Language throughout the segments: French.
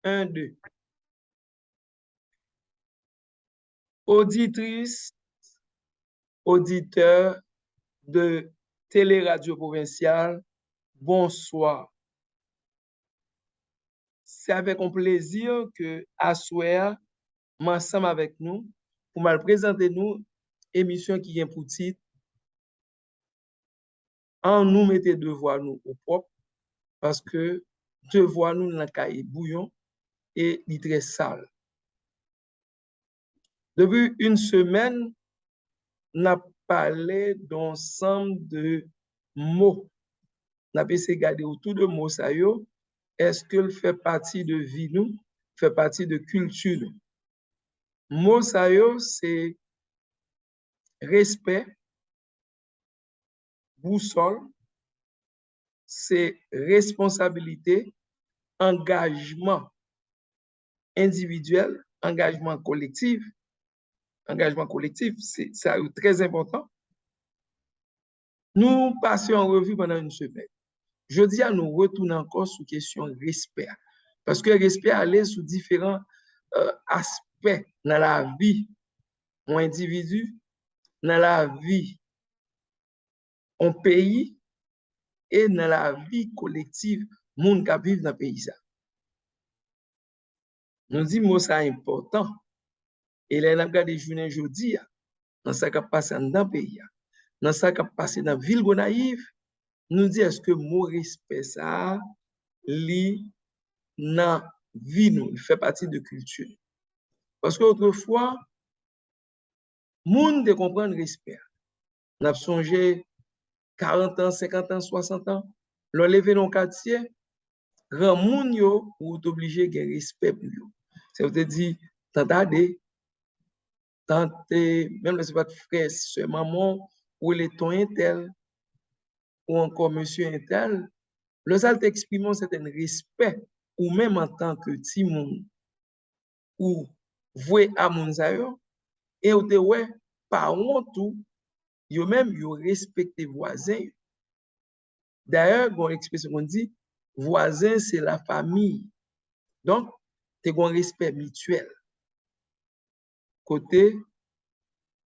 1, 2. Auditrice, auditeur de Téléradio Provinciale, bonsoir. C'est avec un plaisir que Aswea, ensemble avec nous, pour me présenter nous émission qui est pour titre En nous mettez devoir nous au propre, parce que devoir nous dans cahier bouillon et il est très sale. Depuis une semaine, on a parlé d'ensemble de mots. On a essayé de regarder autour de mots ça yo. Est-ce qu'il fait partie de vie nous, fait partie de culture nous? Mots ça yo, c'est respect, boussole, c'est responsabilité, engagement individuel, engagement collectif. Engagement collectif, c'est ça très important. Nous passons en revue pendant une semaine. Je dis à nous retourner encore sur question respect. Parce que respect allait sous différents aspects dans la vie d'un individu, dans la vie d'un pays et dans la vie collective monde qui vit dans le pays. Nous disons que c'est important. Et là, nous regardons les journées aujourd'hui, dans ce qui passe dans le pays, dans ce qui passe dans la ville de Gonaïve, nous disons est-ce que mon respect, ça, li dans la vie, nous, il fait partie de la culture. Parce qu'autrefois, monde de comprendre respect. Nous avons songé 40 ans, 50 ans, 60 ans, l'on levé dans le quartier, grand monde yo ou obligé de respect pour yo. Ça veut dire t'entendez, même si votre frère, soeur, maman ou les ton intel ou encore monsieur intel, le ça t'exprime un certain respect ou même en tant que petit monde ou voué à moun sa yo et ou te ouais par honte ou yo même yo respecter voisin. D'ailleurs, une expression qu'on dit voisin c'est la famille. Donc, tu as un respect mutuel. Côté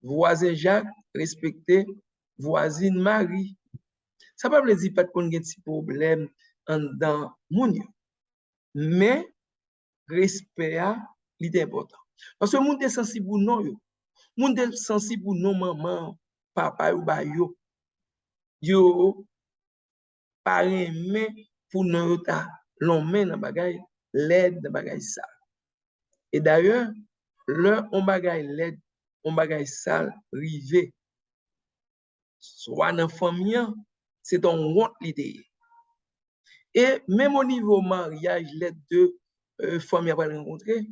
voisin Jacques, respecter voisine Marie. Ça ne veut pas dire pas qu'on a des problèmes dans le monde. Mais respect est important. Parce que le monde est sensible ou non. Le monde est sensible ou non, maman, papa ou ba yo. Yo, pas aimer pour nous l'emmener dans bagay, l'aide dans bagay ça. Et d'ailleurs, là, on bagay l'aide, on bagay sale, rivé. Soit dans la famille, c'est un honte l'idée. Et même au niveau mariage, les deux familles vont rencontrer,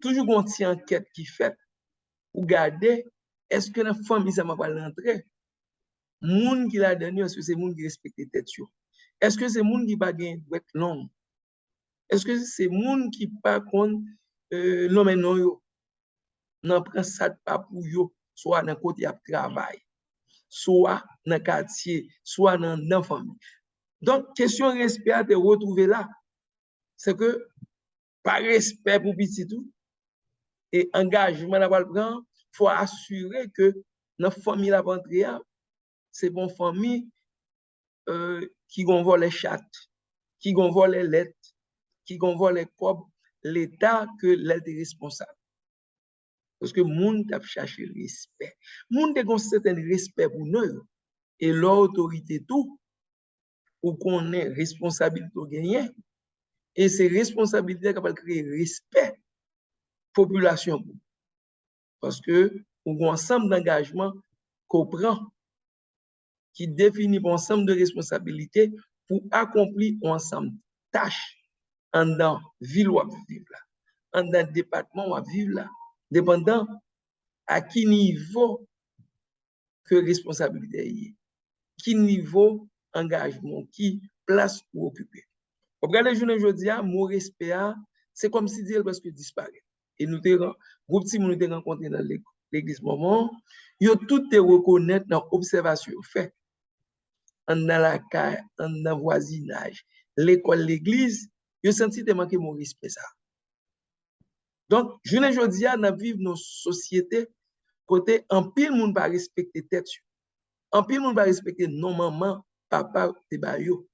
toujours une petite enquête qui fait pour garder, est-ce que la famille, ça va pas rentrer? Moun qui l'a donné, est-ce que c'est moun qui respecte tête? Est-ce que c'est moun qui pas gagné douette long? Est-ce que c'est moun qui pas contre l'homme non yo? N'en prend ça pas pour yo, soit dans côté de travail, soit dans le quartier, soit dans la famille. Donc, question respect à te retrouver là, c'est que par respect pour petit tout et engagement à prendre, il faut assurer que notre famille la rentrée, c'est bon famille qui vont voir les chattes, qui vont voir les lettres, qui vont voir les cobs, l'État que l'État est responsable. Parce que le monde a cherché le respect. Le monde a un certain respect pour nous. Et l'autorité tout, ou qu'on ait responsabilité de gagner. Et ces responsabilités qui créer respect population. Parce que on a un ensemble d'engagements qu'on prend, qui définit un ensemble de responsabilités pour accomplir un ensemble de tâches en dans ville où on vivre là, en dans département où on vivre là, dépendant à qui niveau que responsabilité est, qui niveau engagement, qui place pour occuper. Regardez les journées aujourd'hui, mon respect, c'est comme si Dieu parce que disparaît. Et nous avons groupe de nous avons rencontré dans l'église moment, ils ont tout te reconnaître dans l'observation fait. Dans la caille, dans le voisinage, l'école, l'église, Yo senti te manquer mon respect ça. Donc, je ne dis à dans vivre nos sociétés côté en pile moun pas respecter tête. En pile moun pas respecter non maman, papa te ba yo.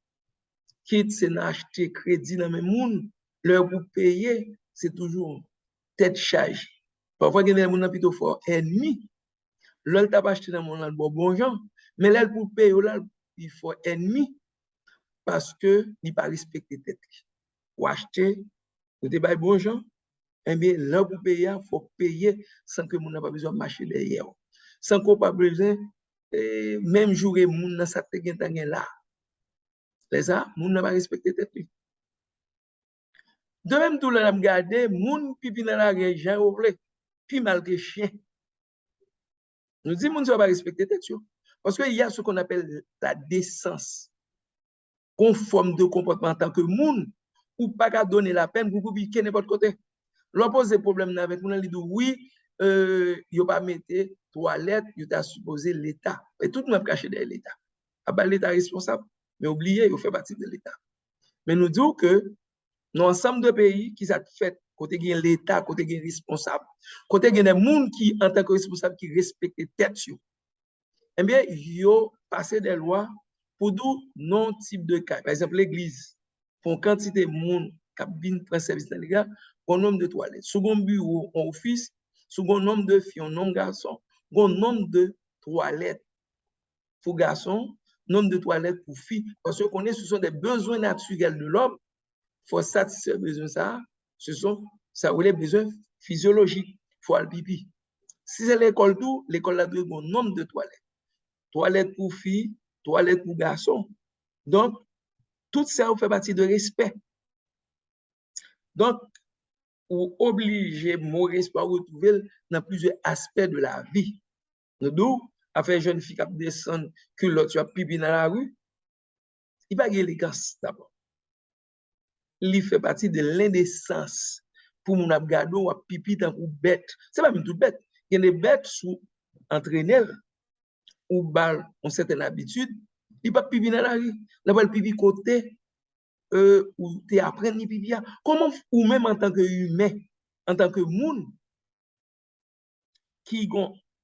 Quitte c'est acheter crédit dans mes moun, leur pour payer, c'est toujours tête charge. Parfois il y a des moun plutôt fort ennemi. L'autre t'a pas acheté dans mon bon gens, mais là pour payer là il faut ennemi parce que il pas respecter tête. Pour acheter, pour te bailler bon gens, eh bien, là, pour payer, il faut payer sans que mon n'a pas besoin de marcher derrière. Sans qu'on pas besoin, même jour et moun n'a sa te gen là. C'est ça, moun n'a pas respecté tête. De même, tout le monde regarde, moun pipi dans la région, puis mal que chien. Nous disons, moun ne pas respecter tête. Parce qu'il y a ce qu'on appelle la décence. Conforme de comportement en tant que moun, ou pas qu'à donner la peine pour piquer n'importe côté. L'on pose des problèmes avec nous, on dit oui, il pas mettre toilette, il t'a supposé l'État. Et tout le monde caché derrière l'État. L'État est responsable, mais oubliez, il fait partie de l'État. Mais nous disons que dans l'ensemble de pays qui s'est fait, côté gain l'État, côté gain responsable, côté gain des gens qui, en tant que responsable, qui respectent les têtes, eh bien, ils ont passé des lois pour d'où non type de cas. Par exemple, l'église, pour une quantité de monde qui vient prendre service dans les gars, un nombre de toilettes. Second bureau, en office, second nombre de filles, un nombre de garçons, un nombre de toilettes pour garçons, nombre de toilettes pour filles. Parce qu'on connaît, ce sont des besoins naturels de l'homme. Il faut satisfaire les besoins ça. Ça ou les besoins physiologiques. Il faut aller pipi. Si c'est l'école tout, l'école a un nombre de toilettes. Toilettes pour filles, toilettes pour garçons. Donc, tout ça fait partie de respect. Donc, ou obliger mon respect à retrouver dans plusieurs aspects de la vie. Nous, à faire jeune fille qui descend, que l'autre soit pipi dans la rue, il n'y a pas d'élégance d'abord. Il fait partie de l'indécence. Pour mon abgado, ou pipi dans ou bête. C'est pas même tout bête. Il y a des bêtes sous entraîner ou bal ont certaines habitudes, il pas pipi dans la rue. Il va pipi côté ou tu apprends ni pipi. Comment ou même en tant que humain, en tant que monde qui est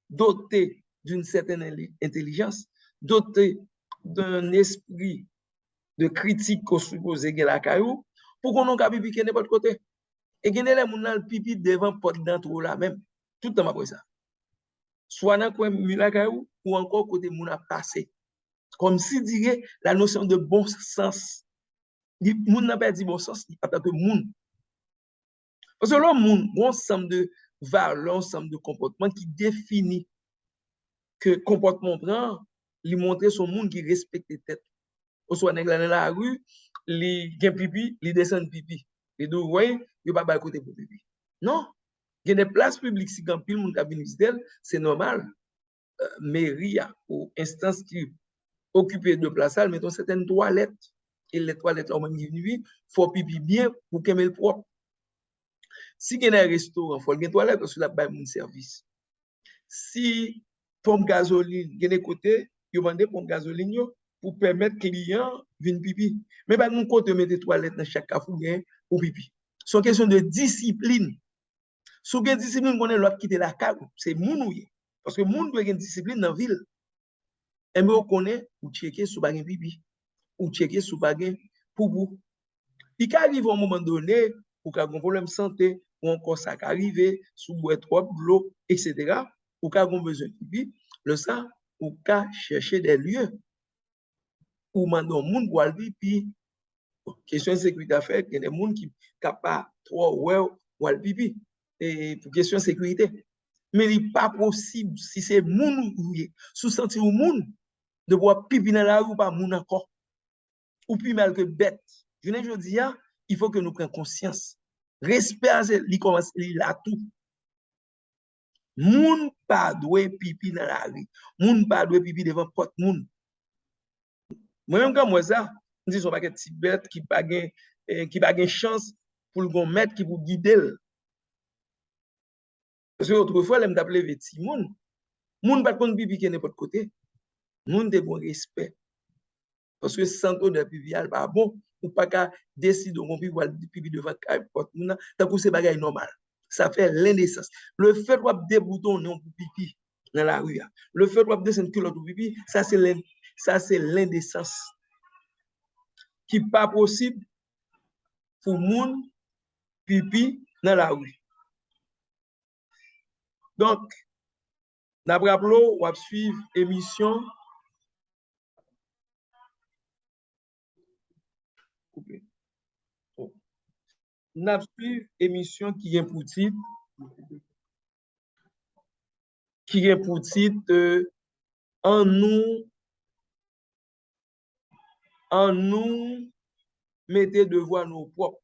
doté d'une certaine intelligence, doté d'un esprit de critique qu'on suppose que la caillou, pour qu'on ait pipi qui n'importe côté. Et qu'il y ait les pipi devant porte d'entre là même, tout le temps après ça. Soit dans le coin ou encore côté moun a passé. Comme si dirait la notion de bon sens. Moun n'a pas dit bon sens, il pas que moun. Parce que l'homme moun, bon ensemble de valeurs, ensemble de comportements qui définit que comportement prend, lui montrer son monde qui respecte les têtes. Ou soit dans la rue, li gen pipi, li descend pipi. Et donc, ouais, il va pas côté pour pipi. Non. Il y a des places publiques, si quand pile moun ka vinn visiter, c'est normal. Mairie ou instance qui occupent de place, mettons certaines toilettes. Et les toilettes, là, il faut pipi bien pour qu'elle le propre. Si il y a un restaurant, il faut une toilette parce que là, il y a un service. Si pompe gasoline, il y a des côtés, il y a des pompes gasoline pour permettre que les clients viennent pipi. Mais pas nous côté mettre des toilettes dans chaque cafou pour pipi. C'est une question de discipline. Si vous avez une discipline, vous avez l'autre qui est la cave, c'est mounouye. Parce que moun doit avoir une discipline dans la ville. Et vous connaissez, vous checkez sous bagay pipi, ou checkez sous bagay poubou. Il arrive à un moment donné, ou qu'il y a un problème de santé, ou encore ça qui arrive, sous boire trop de l'eau, etc. Ou qu'il y a besoin de pipi, le ça, ou qu'il chercher des lieux où mandon moun pour aller pipi. Question de sécurité à faire, il y a des gens qui ne pas trop ou aller pipi. Et pour question de sécurité. Mais il n'est pas possible, si c'est moun ou sous sentir ou moun, de boire pipi dans la rue ou pas moun encore. Ou plus mal que bête. Je ne dis pas, il faut que nous prenions conscience. Respect, il commence, il a tout. Moun pas doué pipi dans la rue. Moun pas doué pipi devant porte moun. Moi-même, comme moi, ça, je dis, on va pas petit bête qui n'a pas chance pour le mettre qui pour guider. Parce que autrefois, elle m'a appelé petit moun. Moun pas de pipi qui n'est pas de côté. Moun de bon respect. Parce que sans de pipi, elle pas bon. ou pas qu'à décider qu'on peut pipi devant porte moun, tant que c'est bagay normal. Ça fait l'indécence. Le fait de déboutonner pour pipi dans la rue, le fait de descendre culotte pour pipi, ça c'est l'indécence qui n'est pas possible pour moun pipi dans la rue. Donc, d'après on va suivre émission. Nous suivre émission qui est pour titre en nous mettez devoir nos propres.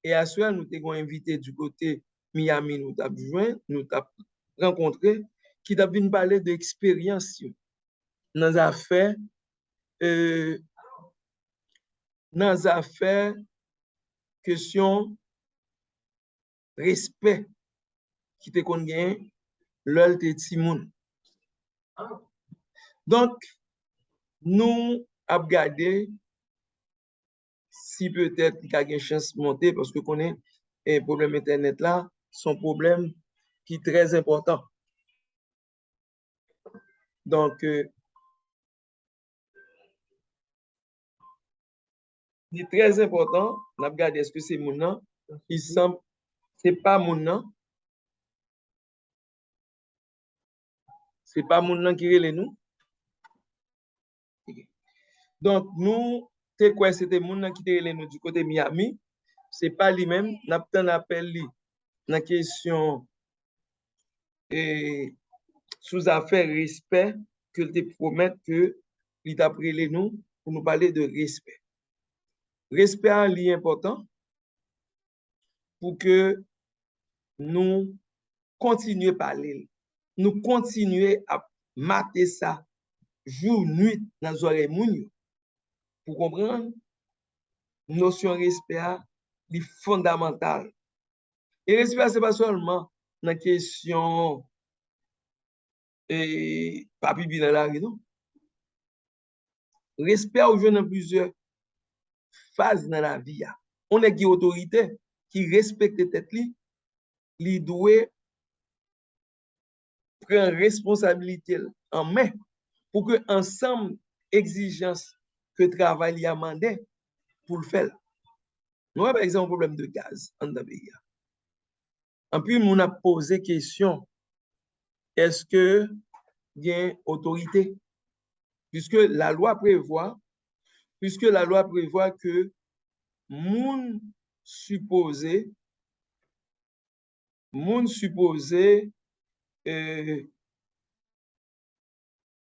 Et à ce nous t'avons invité du côté Miami, nous t'avons joint, nous t'avons rencontré, qui t'a venu parler d'expérience dans les affaires, question respect qui te connaît l'œil de Timoun. Donc, nous avons regardé si peut-être il y a une chance de monter parce que connaît un problème Internet là, son problème qui est très important. Donc, il est très important, on a regardé est-ce que c'est mon nom, il semble, c'est pas mon nom, c'est pas mon nom qui relève nous. Donc, nous, c'est quoi, c'était mon nom qui relève nous du côté Miami, c'est pas lui-même, n'a pas un appel lui, dans la question sous affaire respect, que te promettre que il t'a pris nous pour nous parler de respect. Respect est un lien important pour que nous continuions à parler, nous continuions à mater ça jour, nuit dans nos oreilles mounio. Pour comprendre, notion de respect est fondamentale. Et respect, ce n'est pas seulement dans la question papi dans la rue, non? Respect aux jeunes dans plusieurs phases dans la vie. On est qui autorité qui respecte tête li doit prendre responsabilité en main pour que ensemble exigence que travail y a demandé pour le faire. Nous avons par exemple un problème de gaz en dans pays. En plus, on a posé question, est-ce que il y a une autorité? Puisque la loi prévoit que moun supposé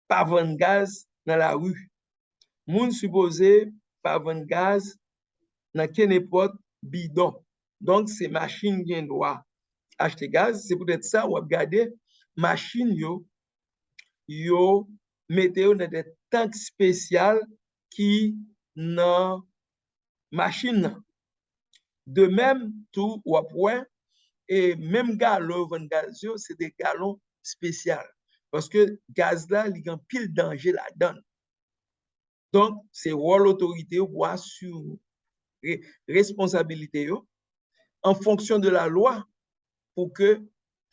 pas vendre gaz dans la rue. Moun supposé pas vendre gaz dans quelle époque bidon. Donc, c'est machine qui doit acheter gaz. C'est peut-être ça, ou regarder machine yo mettez dans des tanks spéciaux qui dans machine. De même, tout ou point, et même galon vendre gaz, c'est des galons spéciaux. Parce que gaz là, il y a un pile danger là-dedans. Donc, c'est rôle autorité pour assurer responsabilité en fonction de la loi pour que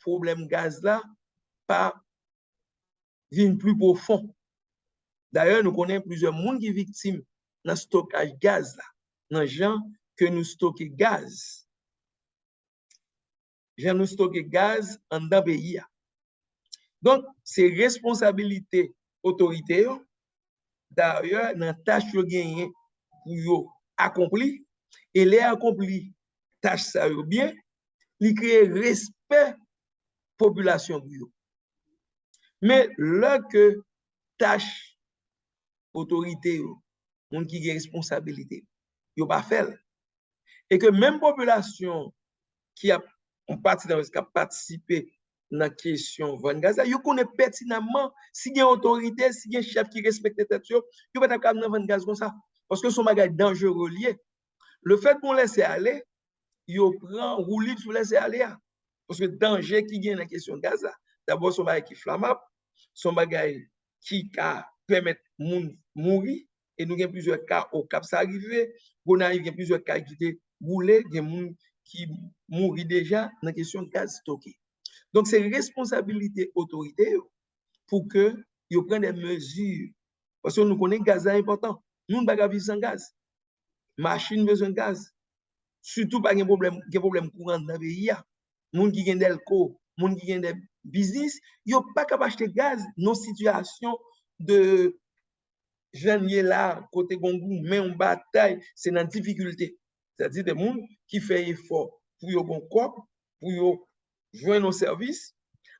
problème gaz là pas vienne plus profond. D'ailleurs, nous connaissons plusieurs monde qui sont victimes dans le stockage gaz là, dans les gens que nous stockons gaz. Gens nous stockons gaz en dans pays. Donc, c'est responsabilité autorité. D'ailleurs, dans la tâche que gagné pour accomplir, et les accomplir tâche ça bien, il crée respect population pour eux. Mais là que tâche autorité, monde qui a responsabilité, yo pas fait. Et que même population qui a participé dans la question de gaz, yo connaît pertinemment si il y a autorité, si il y a un chef qui respecte tête, yo pas capable de vendre gaz comme ça parce que son bagage dangereux lié. Le fait qu'on laisse aller, yo prend rouler sur laisser aller parce que danger qui vient dans la question de gaz là, d'abord son bagage qui flammable, son bagage qui permet moun mourir et nous avons plusieurs cas au Cap ça arrivé, il y a plusieurs cas qui étaient brûlés, il y a des gens qui mourent déjà dans la question de gaz stocké. Donc, c'est responsabilité autorité pour que ils prennent des mesures. Parce que nous connaissons que le gaz est important. Nous ne pouvons pas vivre sans gaz. Machine besoin de gaz. Surtout pas de problème courant dans le pays. Les gens qui ont des alcool, les gens qui ont des business, ils ne sont pas capables d'acheter gaz dans une situation de jeunes là, côté Gongou, mais en bataille, c'est dans la difficulté. C'est-à-dire des gens qui font effort pour y bon corps, pour joindre nos services.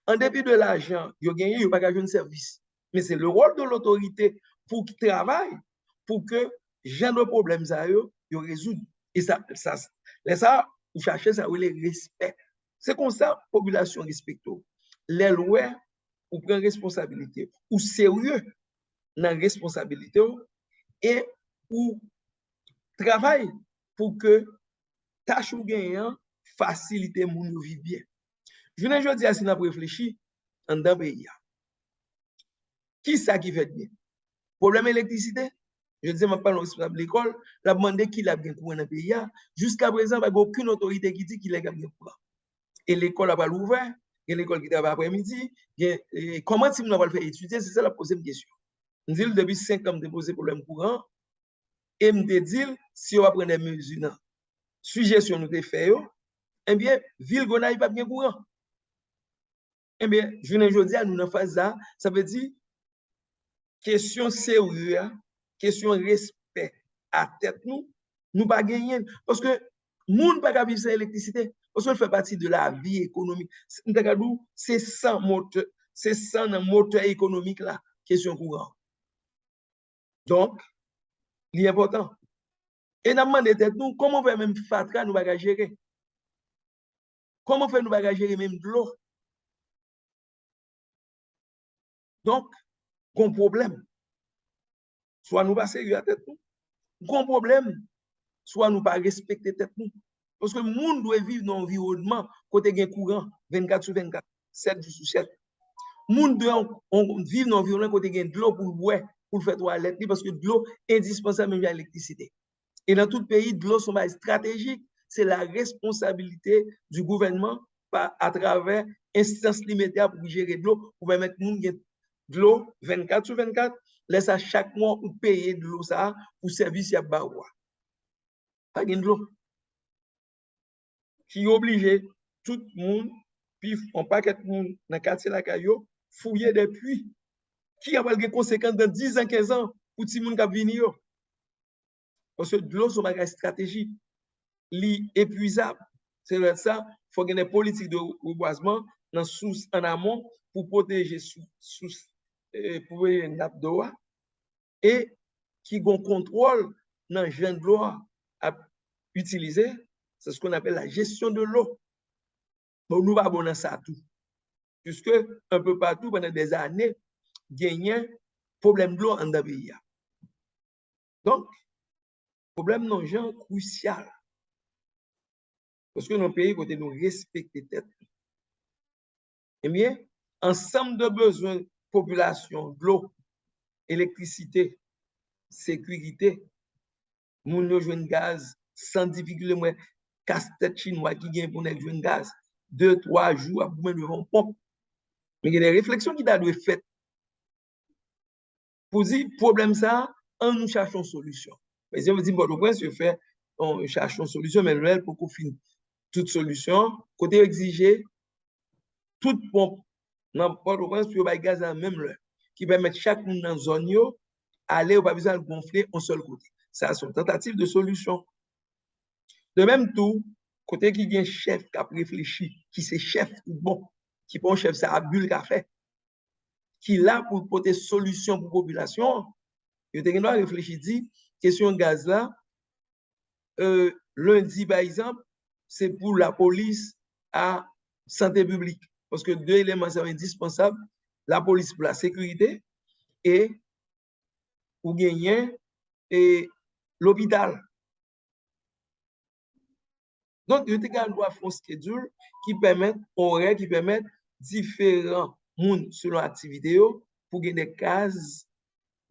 En dépit de l'argent, ils ont gagné, ils n'ont pas gagné un service. Mais c'est le rôle de l'autorité pour qu'ils travaillent, pour que j'ai de problèmes à eux, ils résoudent. Et ça, vous cherchez ça, vous les respect. C'est comme ça, la population respecte. Les lois, ou prennent responsabilité, ou sérieux dans la responsabilité, et ou travail pour que tâche ou gagnant facilite mon vie bien. Je ne dis pas si nous réfléchir en dans le pays. Qui ça qui fait bien? Problème électricité? Je dis, je ne parle pas de l'école, la demande qui l'a bien courant dans le pays. Jusqu'à présent, il n'y a aucune autorité qui dit qu'il a bien courant. Et l'école n'a pas ouvert, et l'école qui travaille après-midi. Comment si nous allons le faire étudier? C'est ça la prochaine question. Nous disons depuis 5 ans, nous avons posé problème courant. Et nous disons, si on va prendre des mesures, suggestion nous fait, eh bien, ville Gonaï pas bien courant. Eh bien, je ne dis à nous, ça veut dire, question sérieuse, question respect à tête nous pas gagner. Parce que nous ne pouvons pas vivre sans électricité. Parce qu'elle fait partie de la vie économique. C'est sans moteur, c'est sans moteur économique là, question courant. Donc, l'important. Et nous demandons nous, comment on fait même fatra, nous ne gérer? Comment on fait nous gérer même de l'eau? Donc, un problème. Soit nous pas sérieux à tête nous. Un problème. Soit nous pas respecter tête nous. Parce que le monde doit vivre dans un environnement côté gain courant 24 sur 24, 7 jours sur 7. Le monde doit vivre dans un environnement côté gain de l'eau pour boire, pour faire toilette, parce que de l'eau est indispensable même à l'électricité. Et dans tout pays, de l'eau sont stratégiques. C'est la responsabilité du gouvernement à travers instances limitées pour gérer de l'eau, pour permettre nous de l'eau 24 sur 24. Laisse à chaque mois ou payer de l'eau ça pour service à Baroua. Pas de l'eau. Qui oblige tout le monde, puis on paquet de monde dans le quartier la Caillou, fouiller des puits. Qui a des conséquences dans 10 ans, 15 ans pour tout le monde qui venir. Parce que de l'eau, c'est une stratégie épuisable. C'est ça, il faut qu'il y ait des politiques de reboisement dans source en amont pour protéger source pour les nappes d'eau et qui ont contrôle dans le genre de l'eau à utiliser. C'est ce qu'on appelle la gestion de l'eau. Bon, nous va bon dans ça tout. Puisque un peu partout, pendant des années, il y a un problème de l'eau en pays. Donc, problème non genre crucial. Parce que nos pays, côté nous respecter tête. Eh bien, ensemble de besoins, population, de l'eau, électricité, sécurité, nous jouons gaz sans difficulté, moi, casse-tête chinois qui gagne pour nous jouer gaz, 2-3 jours à bout de pompe. Mais il y a des réflexions qui doivent être faites. Pour dire, problème ça, nous cherchons une solution. Mais je vous dis, bon, au point, on cherche une solution, mais le pour qu'on finisse toute solution, côté exigé, toute pompe, n'importe quoi, sur le gaz à même l'heure, qui permet chaque monde dans la zone, aller ou pas besoin de gonfler un seul côté. Ça, c'est une tentative de solution. De même tout, côté qui vient chef qui a réfléchi, qui c'est chef tout bon, qui prend chef ça à bulle qu'a fait, qui là pour porter solution pour la population, il a réfléchi, dit, question gaz là, lundi par exemple, c'est pour la police à santé publique. Parce que 2 éléments sont indispensables, la police pour la sécurité et pour gagner et l'hôpital. Donc, il y a un schedule qui permet, horaire qui permet différents mondes selon l'activité pour gagner des cases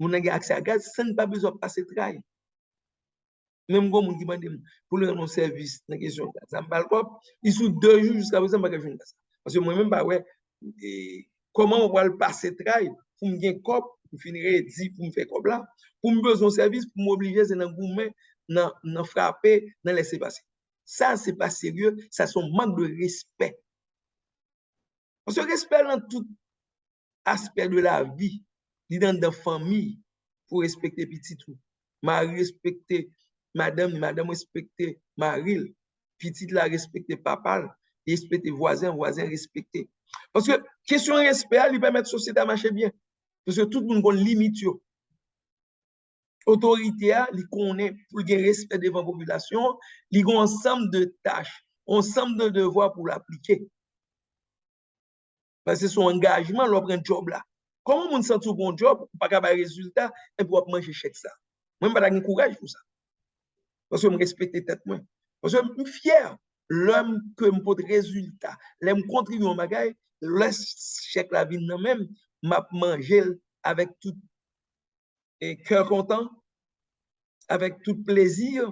Moun a accès à gaz sans pas besoin de passer travail. Même quand moun qui demande pour le rendre service dans question de ça me parle pas, ils sont 2 jours jusqu'à présent pas que ça. Parce que moi même pas ouais comment on va le passer travail pour me gagner cop pour finir 10 pour me faire cop là pour me besoin de service pour m'obliger c'est dans gourmet dans frapper dans laisser passer. Ça c'est pas sérieux, ça c'est un manque de respect. Parce que respect dans tout aspect de la vie, dans la famille pour respecter petit tout. Mari respecter madame respecter mari, petit la respecter papa, respecter voisin respecter. Parce que question respect, il permet la société à marcher bien. Parce que tout le monde a une limite. Autorité, il connaît pour le respect devant la population, il a un ensemble de tâches, un ensemble de devoirs pour l'appliquer. Parce que son engagement, l'on prend un job là. Comment on sent un bon job, pas qu'à avoir résultat, et pour manger chèque ça. Moi, je n'ai pas de courage pour ça. Parce que je respecte tête moi. Parce que je suis fier. L'homme que je peux résultat, l'homme contribue au bagage, laisse chèque la vie non même, m'a manger avec tout cœur content, avec tout plaisir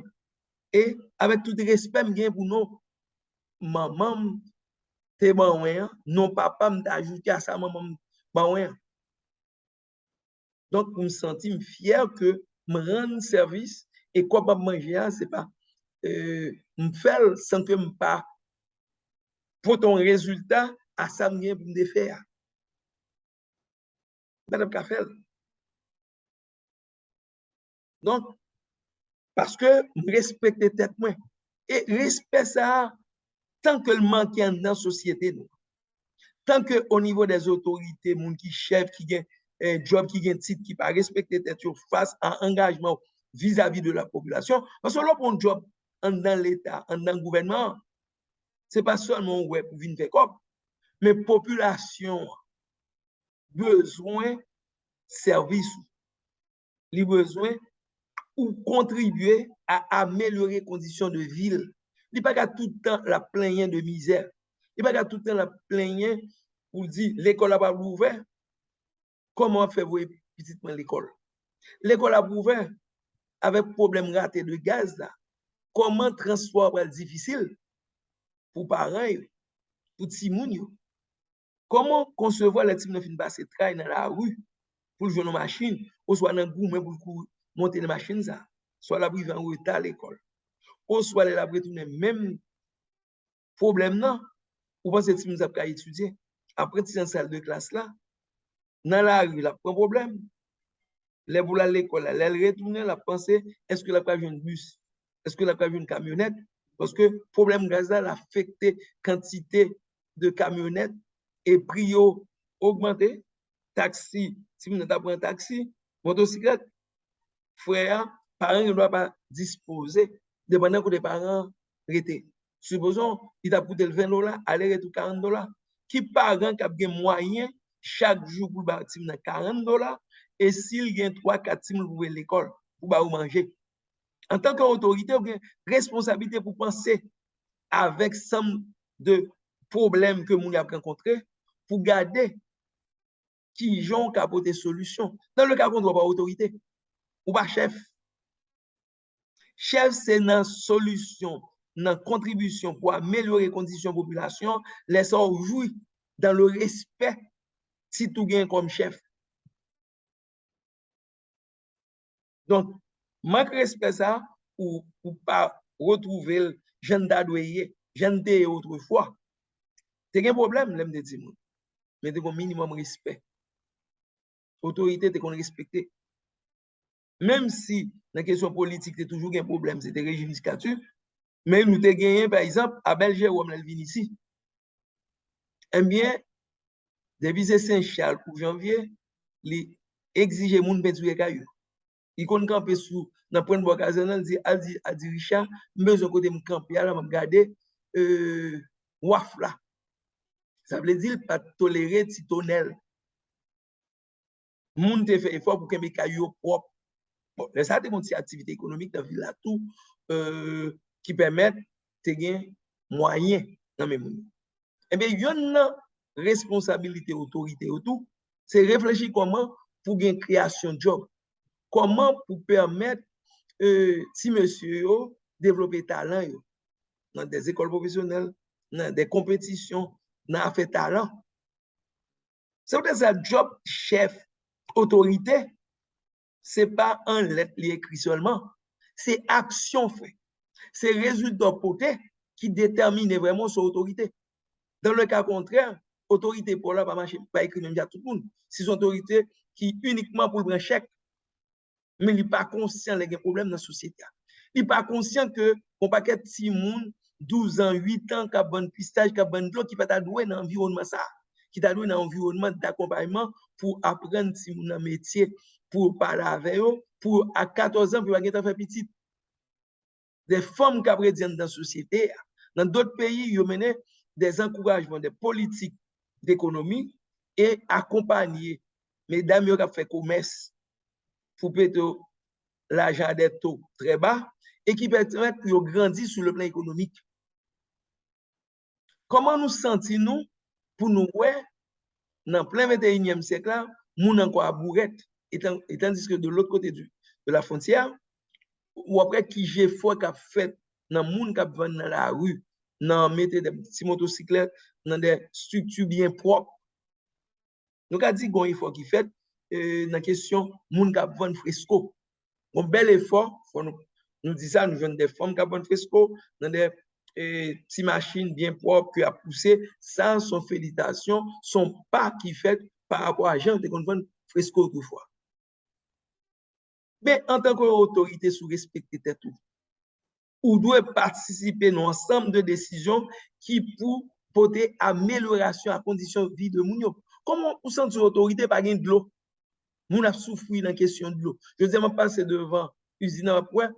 et avec tout respect pour nous. Maman, t'es bon, non papa m'a ajouté à ça, maman, bon. Donc, je me sens fier que me rendre service et quoi pas manger, c'est pas me faire sans que me pas pour ton résultat à ça me pour me faire. Madame Kafel. Donc, parce que je respecte tête moi. Et respect ça, tant que le manque dans la société, nous. Tant que au niveau des autorités, moun qui chef, qui gagne un job, qui gagne titre, qui pas respecter tête face à engagement vis-à-vis de la population, parce que l'on job dans l'État, dans le gouvernement, c'est pas seulement ouais pour venir faire comme, mais population besoin service, les besoins ou contribuer à améliorer les conditions de ville. Il n'y a pas tout le temps la plainte de misère. Il n'y a pas tout le temps la plainte pour dire l'école n'a pas ouvert. Comment faire vous petitement l'école? L'école a ouvert avec problème raté de gaz là. Comment transport est difficile pour parents, pour Timounio? Comment concevoir les types de fin passer travail dans la rue pour jouer une machine ou soit dans le gourmet pour monter une machine ça, soit la privé en retard à l'école, ou soit la retourner même problème non, ou pensez que nous avons étudier après en salle de classe là, dans la rue là, pas problème. Les pour l'école, elle retourne, la pensée, est-ce que la pas une bus? Est-ce que la pas une camionnette? Parce que le problème gaz là affecté quantité de camionnettes et prix augmenté. Taxi, si vous n'avez pas un taxi, motocyclette, frère, parents ne doivent pas disposer, dépendant que les parents étaient. Supposons, il a coûté $20, aller-retour $40. Qui parent qui a des moyens chaque jour pour bâtir $40, et s'il y a 3-4 sims pour l'école, pour manger. En tant qu'autorité, vous avez une responsabilité pour penser avec somme de problèmes que vous avez rencontrés, pour garder qui ont capoté solution. Dans le cas où on ne doit pas autorité, ou pas chef. Chef, c'est une solution, une contribution pour améliorer les conditions de la population, laissant jouir dans le respect si tout gagne comme chef. Donc, manque respect ça, ou pas retrouver le jeune d'adoué, jeune de autrefois. C'est un problème, l'aime de dire, mais c'est un minimum respect. Autorité, c'est qu'on respecte. Même si la question politique, c'est toujours un problème, c'était régime dictature, mais nous avons gagné, par exemple, à Belgique, où on vient ici. Eh bien, depuis Saint-Charles pour janvier, il exige les gens de caillou. Il compte camper sous dans point de bois casernal, il dit Richard, besoin côté me camper là, me garder waf là. Ça veut dire pas tolérer titonnel. Moun te fait effort pour que mes cailloux propres. Bon, ça c'est une activité économique dans la ville tout qui permettent de gagner moyens dans mes moun. Eh bien, il y a une responsabilité autorité autour, c'est réfléchir comment pour gagner création de job. comment pour permettre si monsieur yo développer talent yo, dans des écoles professionnelles, dans des compétitions, dans fait talent. C'est peut-être ça job chef autorité, c'est pas un lettre écrit seulement, c'est action fait. C'est résultat porté qui détermine vraiment son autorité. Dans le cas contraire, autorité pour là, pas écrit même à tout le monde. C'est une autorité qui uniquement pour prendre chèque, mais il n'est pas conscient des problèmes dans la société. Il n'est pas conscient que on paquet de petits monde 12 ans, 8 ans, qui a bon pistage, qui a bon l'eau, qui peut être dans l'environnement ça, qui est dans l'environnement d'accompagnement pour apprendre si mon métier, pour parler avec eux, pour à 14 ans, pour faire petit. Des femmes qui apprennent dans la société, dans d'autres pays, ils mènent des encouragements, des politiques d'économie et accompagner mesdames qui ont fait commerce pour payer l'argent des taux très bas et qui permettent de grandir sur le plan économique. Comment nous sentons-nous pour nous voir dans le plein 21e siècle, nous sommes encore à bourrette, et tandis que de l'autre côté de la frontière, ou après qui j'ai fort qu'a fait dans le monde qui vend dans la rue, dans mettre des petits motocyclettes, dans des structures bien propres. Nous avons dit qu'il faut qu'il fait dans la question monde qui vend fresco. Un bel effort, nous disons ça, nous venons des femmes qui vend fresco, dans des petites machines bien propres qui a poussé, ça, son félicitation, son pas qui fait par rapport à gens qui vendent fresco autrefois. Mais en tant qu'autorité sous respecter tout, ou doit participer à un ensemble de décisions qui pour porter amélioration à condition de vie de moun. Comment vous sentez l'autorité par de l'eau? Moun a souffert dans la question de l'eau. Je dis, je passe devant l'usine à point,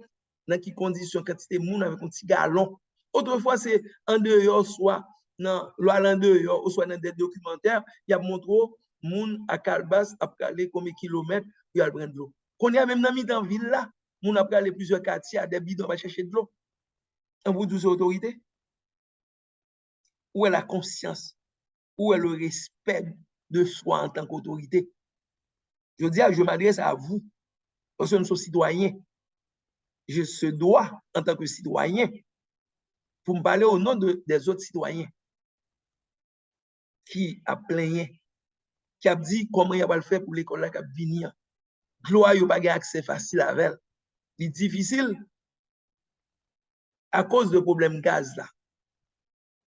dans quelles conditions, quantité moun avec un petit galon. Autrefois, c'est en dehors, soit dans l'en dehors, ou soit dans des documentaires, il y a montré moun à Calbas, à aller combien de kilomètres, il y a prendre de l'eau. Qu'on y a même dans la ville là, moun a aller plusieurs quartiers à des bidons pour chercher de l'eau. En vous douce autorité? Où est la conscience? Où est le respect de soi en tant qu'autorité? Je m'adresse à vous, parce que nous sommes citoyens. Je se dois, en tant que citoyen, pour me parler au nom des autres citoyens qui a plaigné, qui a dit comment il va le faire pour l'école qui a venir. Gloire, il n'y a pas accès facile à elle. C'est difficile à cause de problèmes gaz là.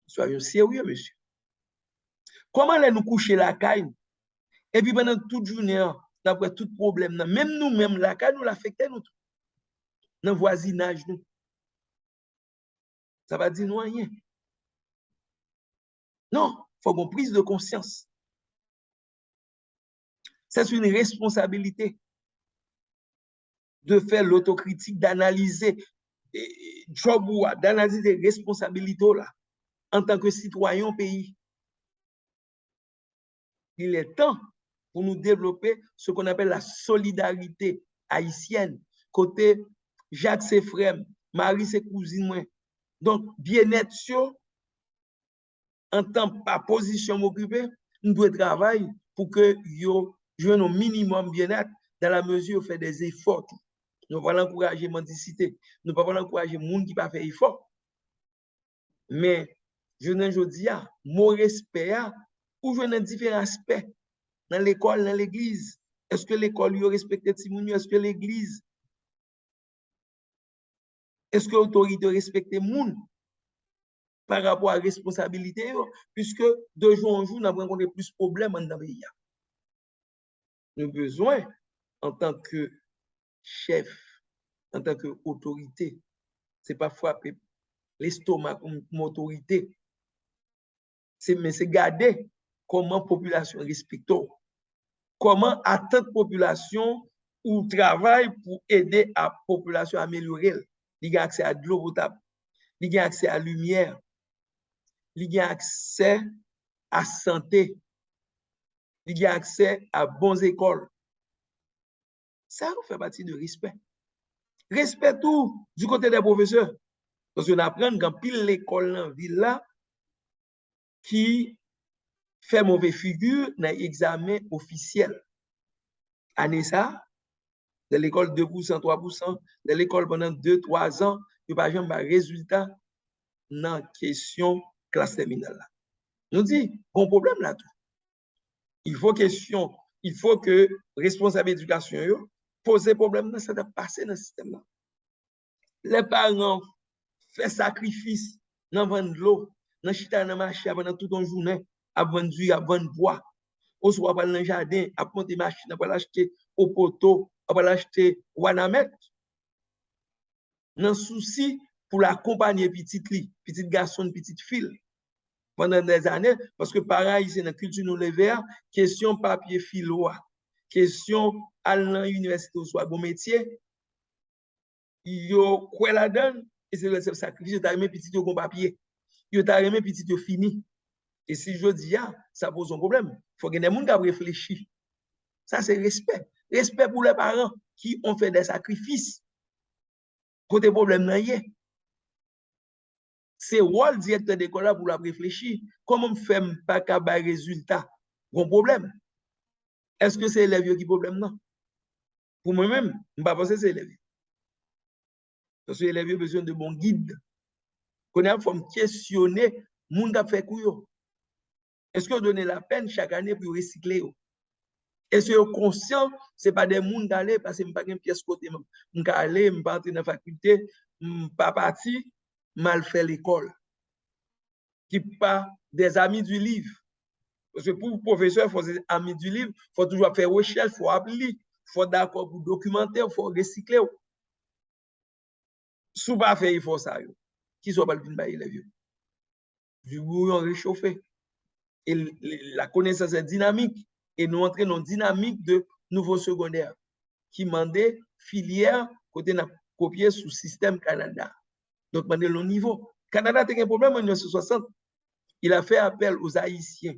Soyons sérieux, monsieur. Comment allez nous coucher la caille? Et puis pendant toute journée, d'après tout problème, même nous-mêmes, la caille nous l'affecte, nous, dans le voisinage, nous. Ça va dire nous rien. Non, il faut qu'on prise de conscience. C'est une responsabilité de faire l'autocritique, d'analyser d'analyser des responsabilités là, en tant que citoyen au pays. Il est temps pour nous développer ce qu'on appelle la solidarité haïtienne, côté Jacques ses frères, Marie ses cousines. Donc, bien-être en tant que position occupée, nous devons travailler pour que nous jouions au minimum bien-être dans la mesure où on fait des efforts. Nous ne pouvons pas encourager la mendicité, nous ne pouvons pas encourager les gens qui ne font pas effort. Mais, je ne dis pas, mon respect, ou je ne différents aspects dans l'école, dans l'église. Est-ce que l'école respecte les gens? Est-ce que l'église? Est-ce que l'autorité respecte les gens par rapport à la responsabilité? Puisque de jour en jour, nous avons rencontré plus de problèmes dans le pays. Nous avons besoin, en tant que chef, en tant qu'autorité, ce n'est pas frapper l'estomac comme autorité, mais c'est garder comment la population respecte, comment attendre la population ou travaille pour aider la population à améliorer. Il a accès à de l'eau potable, il a accès à la lumière, il a accès à la santé, il a accès à bonnes écoles. Ça fait partie de respect. Respect tout du côté des professeurs. Parce qu'on apprend qu'en pile l'école dans la ville là, qui fait mauvaise figure dans l'examen officiel. Année ça, de l'école 2%, 3%, de l'école pendant 2-3 ans, il n'y a pas jamais de résultat dans la question classe terminale. Nous disons, bon problème là tout. Il faut que responsable d'éducation pose problème dans ça de passer dans ce système là. Les parents font sacrifice dans vendre l'eau, dans chita dans marché pendant toute une journée, à vendre du, à vendre bois. Ou soit dans le jardin, à monter machine, à l'acheter au poteau, à l'acheter wanamet. Dans souci pour l'accompagner petit garçon, petite fille pendant des années, parce que pareil, c'est dans la culture nous lever, question papier philo, question aller à l'université ou soit bon métier, yo quoi la donne, et c'est le sacrifice, tu as aimé petit au papier, tu as aimé petit au fini. Et si je dis, ça pose un problème, il faut que les gens réfléchissent. Ça, c'est respect. Respect pour les parents qui ont fait des sacrifices. Côté problème, c'est le directeur d'école pour la réfléchir. Comment je fais pas qu'à des résultats? Bon problème. Est-ce que c'est l'élève qui a problème? Non. Pour moi-même, je ne pense pas que c'est l'élève. Parce que l'élève a besoin de bon guide. Qu'on a faut questionner, moun qui fait couillon. Est-ce que vous donnez la peine chaque année pour recycler? Est-ce que vous êtes conscient, ce n'est pas des gens d'aller parce que je n'ai pas une pièce côté. Je suis allé, je suis parti dans la faculté, je ne suis pas parti, mal fait l'école. Qui pas des amis du livre. Parce que pour le professeur, il faut des amis du livre, il faut toujours faire recherche, il faut appeler, il faut d'accord pour documenter, il faut recycler. Si vous ne pas faire, il faut ça. Qui soit pas le vin les vieux. Du bouillon réchauffé. Et la connaissance est dynamique. Et nous entrons dans une dynamique de nouveau secondaire qui demandait filière côté n'a copié sous système Canada. Donc, demandez le niveau. Canada a un problème en 1960. Il a fait appel aux Haïtiens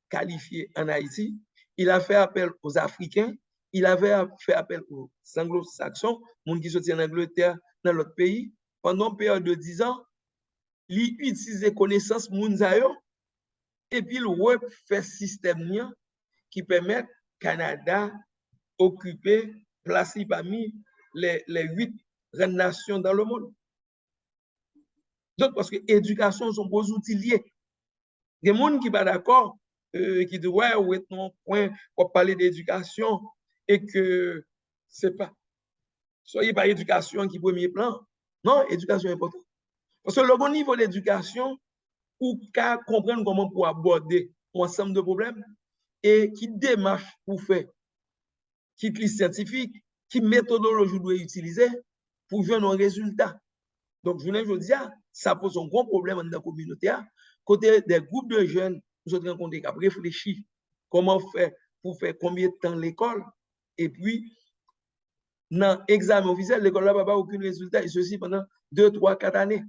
qualifiés en Haïti. Il a fait appel aux Africains. Il avait fait appel aux Anglo-Saxons, gens qui sont en Angleterre, dans l'autre pays. Pendant une période de 10 ans, il utilise les connaissances mounzayo et puis il refait système qui permet Canada occuper, placer parmi les 8 grandes nations dans le monde. Donc, parce que l'éducation sont beaux outils liés. Il y a des gens qui ne sont pas d'accord, qui disent, ouais, où est mon point pour parler d'éducation et que c'est pas. Soyez pas éducation qui est premier plan. Non, éducation est importante. Parce que le bon niveau d'éducation, ou qu'à comprendre comment pour aborder un ensemble de problèmes et qui démarche pour faire, qui est scientifique, qui méthodologie doit utiliser pour jouer un résultat. Donc, je veux dire, ça pose un gros problème dans la communauté. Côté des groupes de jeunes, nous sommes en train de réfléchir comment faire pour faire combien de temps l'école. Et puis, dans l'examen officiel, l'école n'a pas aucun résultat, et ceci pendant 2, 3, 4 années.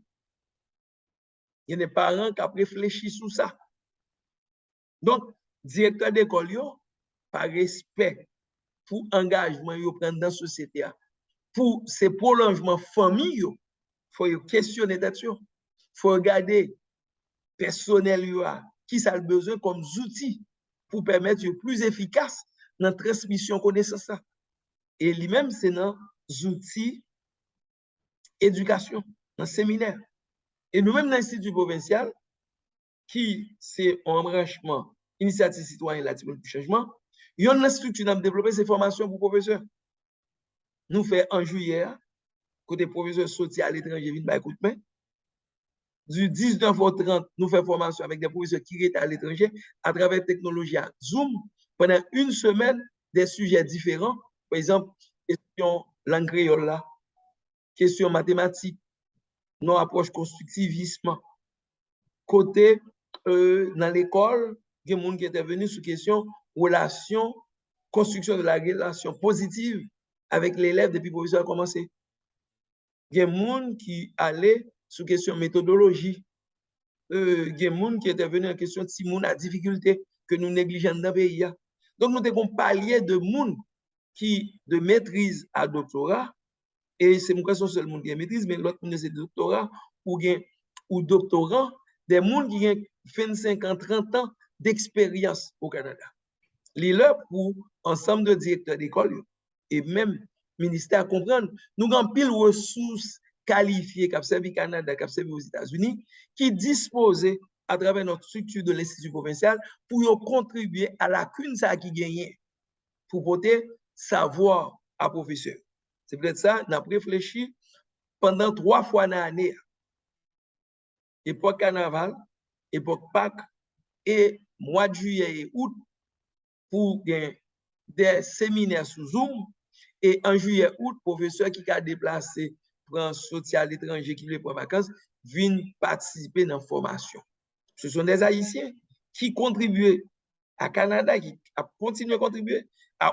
Il y a des parents qui ont réfléchi sur ça. Donc, directeur d'école, par respect pour l'engagement qu'ils prennent dans la société, pour ces prolongements famille, il faut questionner là-dessus. Il faut regarder personnel qui a besoin comme outils pour permettre plus efficace dans la transmission de connaissances. Et lui-même, c'est dans les outils éducation, dans le séminaire. Et nous-mêmes, dans l'Institut provincial, qui c'est un branchement initiative citoyenne là pour le changement, il y a une structure qui a développé ces formations pour professeurs. Nous faisons en juillet, côté professeur sorti à l'étranger, vient par coup de main. Du 19 au 30, nous faisons formation avec des professeurs qui sont à l'étranger à travers technologie Zoom pendant une semaine, des sujets différents. Par exemple, question langue créole là, question mathématiques, non approche constructivisme. Côté dans l'école, il y a des gens qui étaient venus sur question relation, construction de la relation positive avec l'élève depuis que le professeur a commencé. Il y a des gens qui allaient sur question méthodologie. Il y a des gens qui étaient venus en question de si moun a difficulté que nous négligeons dans le pays. Donc, nous devons parler de gens qui de maîtrise à doctorat, et c'est mon question seul monde qui maîtrise, mais l'autre monde c'est doctorat ou doctorant, des gens qui ont 25 ans, 30 ans d'expérience au Canada. Les là pour ensemble de directeurs d'école et même ministère comprendre, nous avons pile ressources qualifiées qui servi au Canada, qui servi aux États-Unis, qui disposent à travers notre structure de l'Institut provincial pour contribuer à la lacune qui gagne pour porter savoir à professeur. C'est peut-être ça, nous avons réfléchi pendant 3 fois dans l'année. Époque carnaval, époque Pâques et mois de juillet et août pour des séminaires sous Zoom. Et en juillet, août, professeur qui a déplacé pour un sortir à l'étranger qui veut prendre vacances, viennent participer dans la formation. Ce sont des Haïtiens qui contribuent à Canada, qui continuent à contribuer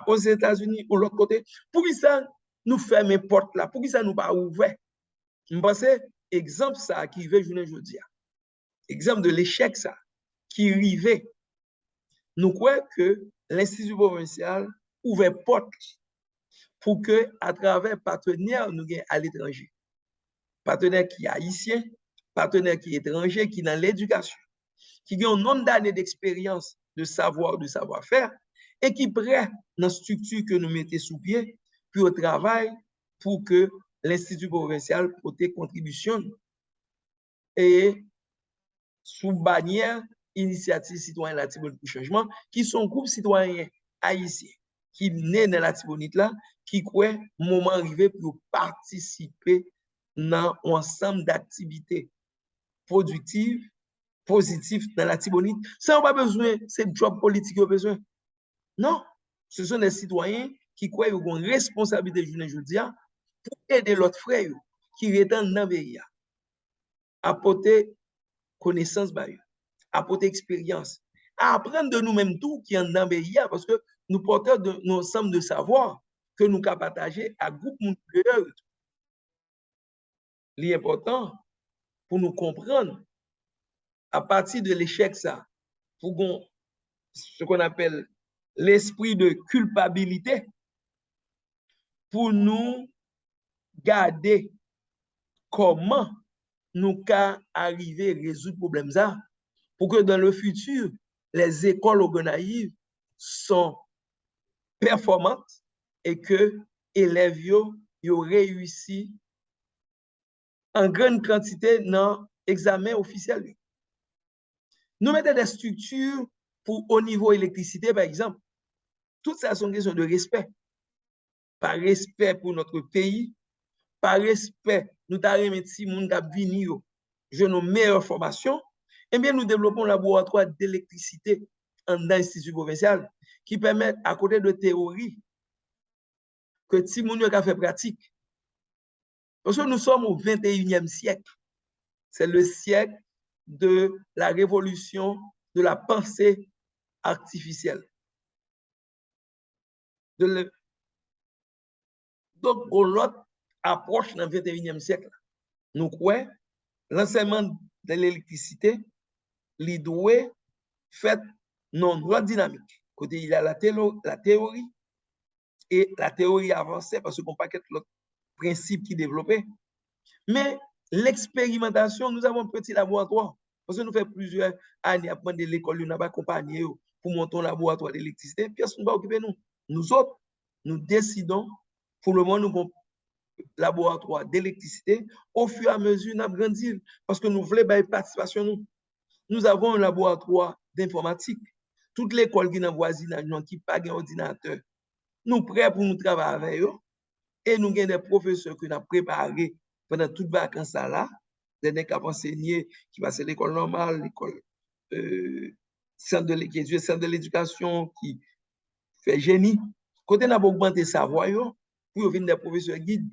aux États-Unis ou l'autre côté. Pour ça, nous fermons les portes là. Pour ça, nous pas ouvert. Je pense exemple ça qui arrive aujourd'hui. Exemple de l'échec ça qui arrivait. Nous croyons que l'Institut provincial ouvre porte pour que, à travers partenaires, nous ayons à l'étranger. Partenaires qui sont haïtiens, partenaires qui sont étrangers, qui sont dans l'éducation, qui ont un nombre d'années d'expérience, de savoir, de savoir-faire, et qui sont prêts dans la structure que nous mettons sous pied, puis au travail pour que l'Institut provincial porte contribution et sous bannière initiative citoyenne la Tibonite pour changement, qui sont groupe citoyen haïtien qui naît dans la Tibonite là, qui croit moment arrivé pour participer dans un ensemble d'activités productives, positives dans la Tibonite. Ça n'a pas besoin, c'est le job politique qui a besoin. Non, ce sont des citoyens qui croient qu'ils ont une responsabilité aujourd'hui pour aider l'autre frère qui est dans le pays, apporter connaissance, apporter expérience, apprendre de nous-mêmes tout qui est dans le pays, parce que nous portons de ensemble de savoir que nous pouvons partager à groupe mondial. L'important pour nous comprendre à partir de l'échec ça, pour ce qu'on appelle l'esprit de culpabilité, pour nous garder comment nous pouvons arriver à résoudre le problème ça, pour que dans le futur, les écoles organiques sont performantes et que les élèves ont réussi en grande quantité dans l'examen officiel. Nous mettons des structures pour au niveau électricité, par exemple. Tout ça sont questions de respect. Par respect pour notre pays, par respect, nous avons mis si moun k'ap vini yo, je nos meilleures formations, eh bien nous développons un laboratoire d'électricité dans l'Institut provincial qui permet, à côté de théorie, que si moun yo ka fait pratique. Parce que nous sommes au 21e siècle. C'est le siècle de la révolution de la pensée artificielle. Donc, on l'autre approche dans le 21e siècle. Nous croyons l'enseignement de l'électricité, il doit faire non droit dynamique. Côté il y a la théorie et la théorie avancée parce qu'on paquet l'autre principe qui développé. Mais l'expérimentation, nous avons un petit laboratoire parce que nous faisons plusieurs années à prendre de l'école, nous n'avons pas accompagné pour monter un laboratoire d'électricité. Puis on va occuper nous. Nous autres, nous décidons pour le moment nous avons laboratoire d'électricité. Au fur et à mesure, nous avons grandi parce que nous voulons une participation. Nous avons un laboratoire d'informatique. Toute l'école qui est dans le voisinage, qui n'a pas d'ordinateur, nous sommes prêts pour nous travailler avec eux. Et nous avons des professeurs que nous avons préparés pendant toutes les vacances là. Des gens qui ont enseigné, qui passent l'école normale, l'école centre de l'éducation, qui fait génie. Quand on a augmenté sa voix, pour venir des professeurs guides,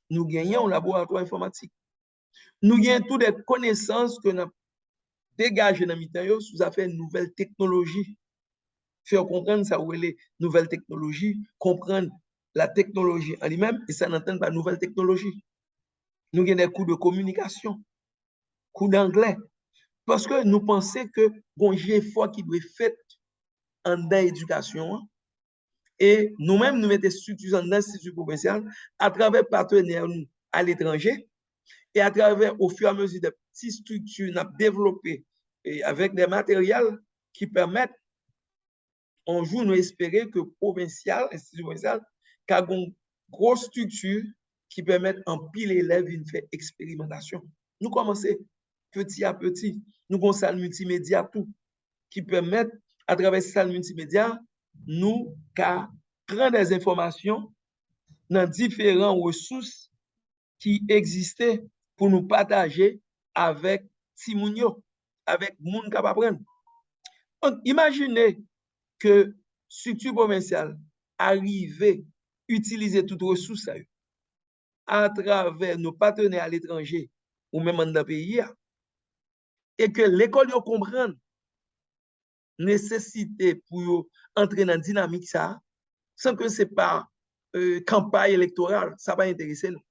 nous gagnons un laboratoire informatique. Nous gagnons toutes les connaissances que nous avons dégagées dans le temps sous affaire de nouvelles technologies. Faire comprendre ça où les nouvelles technologies, comprendre la technologie en lui-même, et ça n'entend pas nouvelles technologies. Nous avons des cours de communication, cours d'anglais, parce que nous pensons que bon effort qui doit être fait en l'éducation, et nous-mêmes, nous mettons structures dans l'Institut provincial à travers partenaires à l'étranger et à travers, au fur et à mesure, des petites structures développées et avec des matériels qui permettent, un jour, nous espérer que l'Institut provincial, grosse structure qui permettent en pile élèves de faire expérimentation. Nous commençons petit à petit. Nous avons une salle multimédia tout qui permettent à travers cette salle multimédia nous prendre des informations dans différentes ressources qui existaient pour nous partager avec Timounio, avec moun qui apprendre. Donc, imaginez que structure provinciale arrive utiliser toutes ressources à travers nos partenaires à l'étranger ou même dans le pays et que l'école comprenne nécessité pour entrer dans la dynamique ça sans que ce n'est pas campagne électorale, ça va intéresser nous.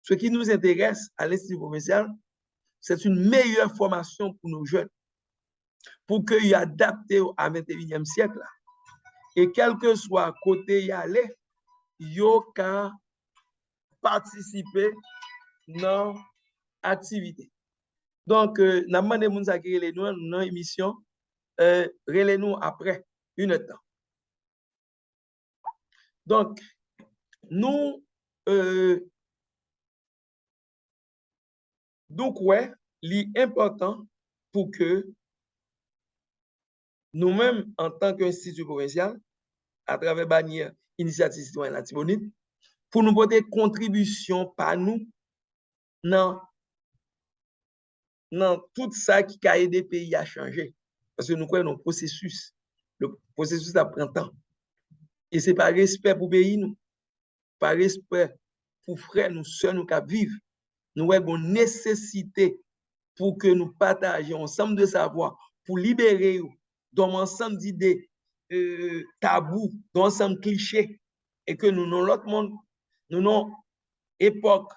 Ce qui nous intéresse à l'Institut provincial, c'est une meilleure formation pour nos jeunes, pour qu'ils adaptent à 21e siècle. Et quel que soit côté y aller, ils ont participer dans l'activité. Donc, nous avons demandé à nous dans l'émission, relais-nous après une temps. Donc, nous, donc, ouais, l'important pour que nous-mêmes, en tant qu'institut provincial, à travers bannière Initiative citoyenne la Tibonite, pour nous porter contribution par nous dans tout ça qui a aidé le pays à changer. Parce que nous croyons dans le processus. Le processus ça prend temps. Et ce n'est pas respect pour le pays, nous. Pas respect pour frères, nous seuls, nous qui vivons. Nous avons une nécessité pour que nous partagions ensemble de savoir, pour libérer d'un ensemble d'idées tabous, d'un ensemble de clichés, et que nous, dans l'autre monde, nous avons époque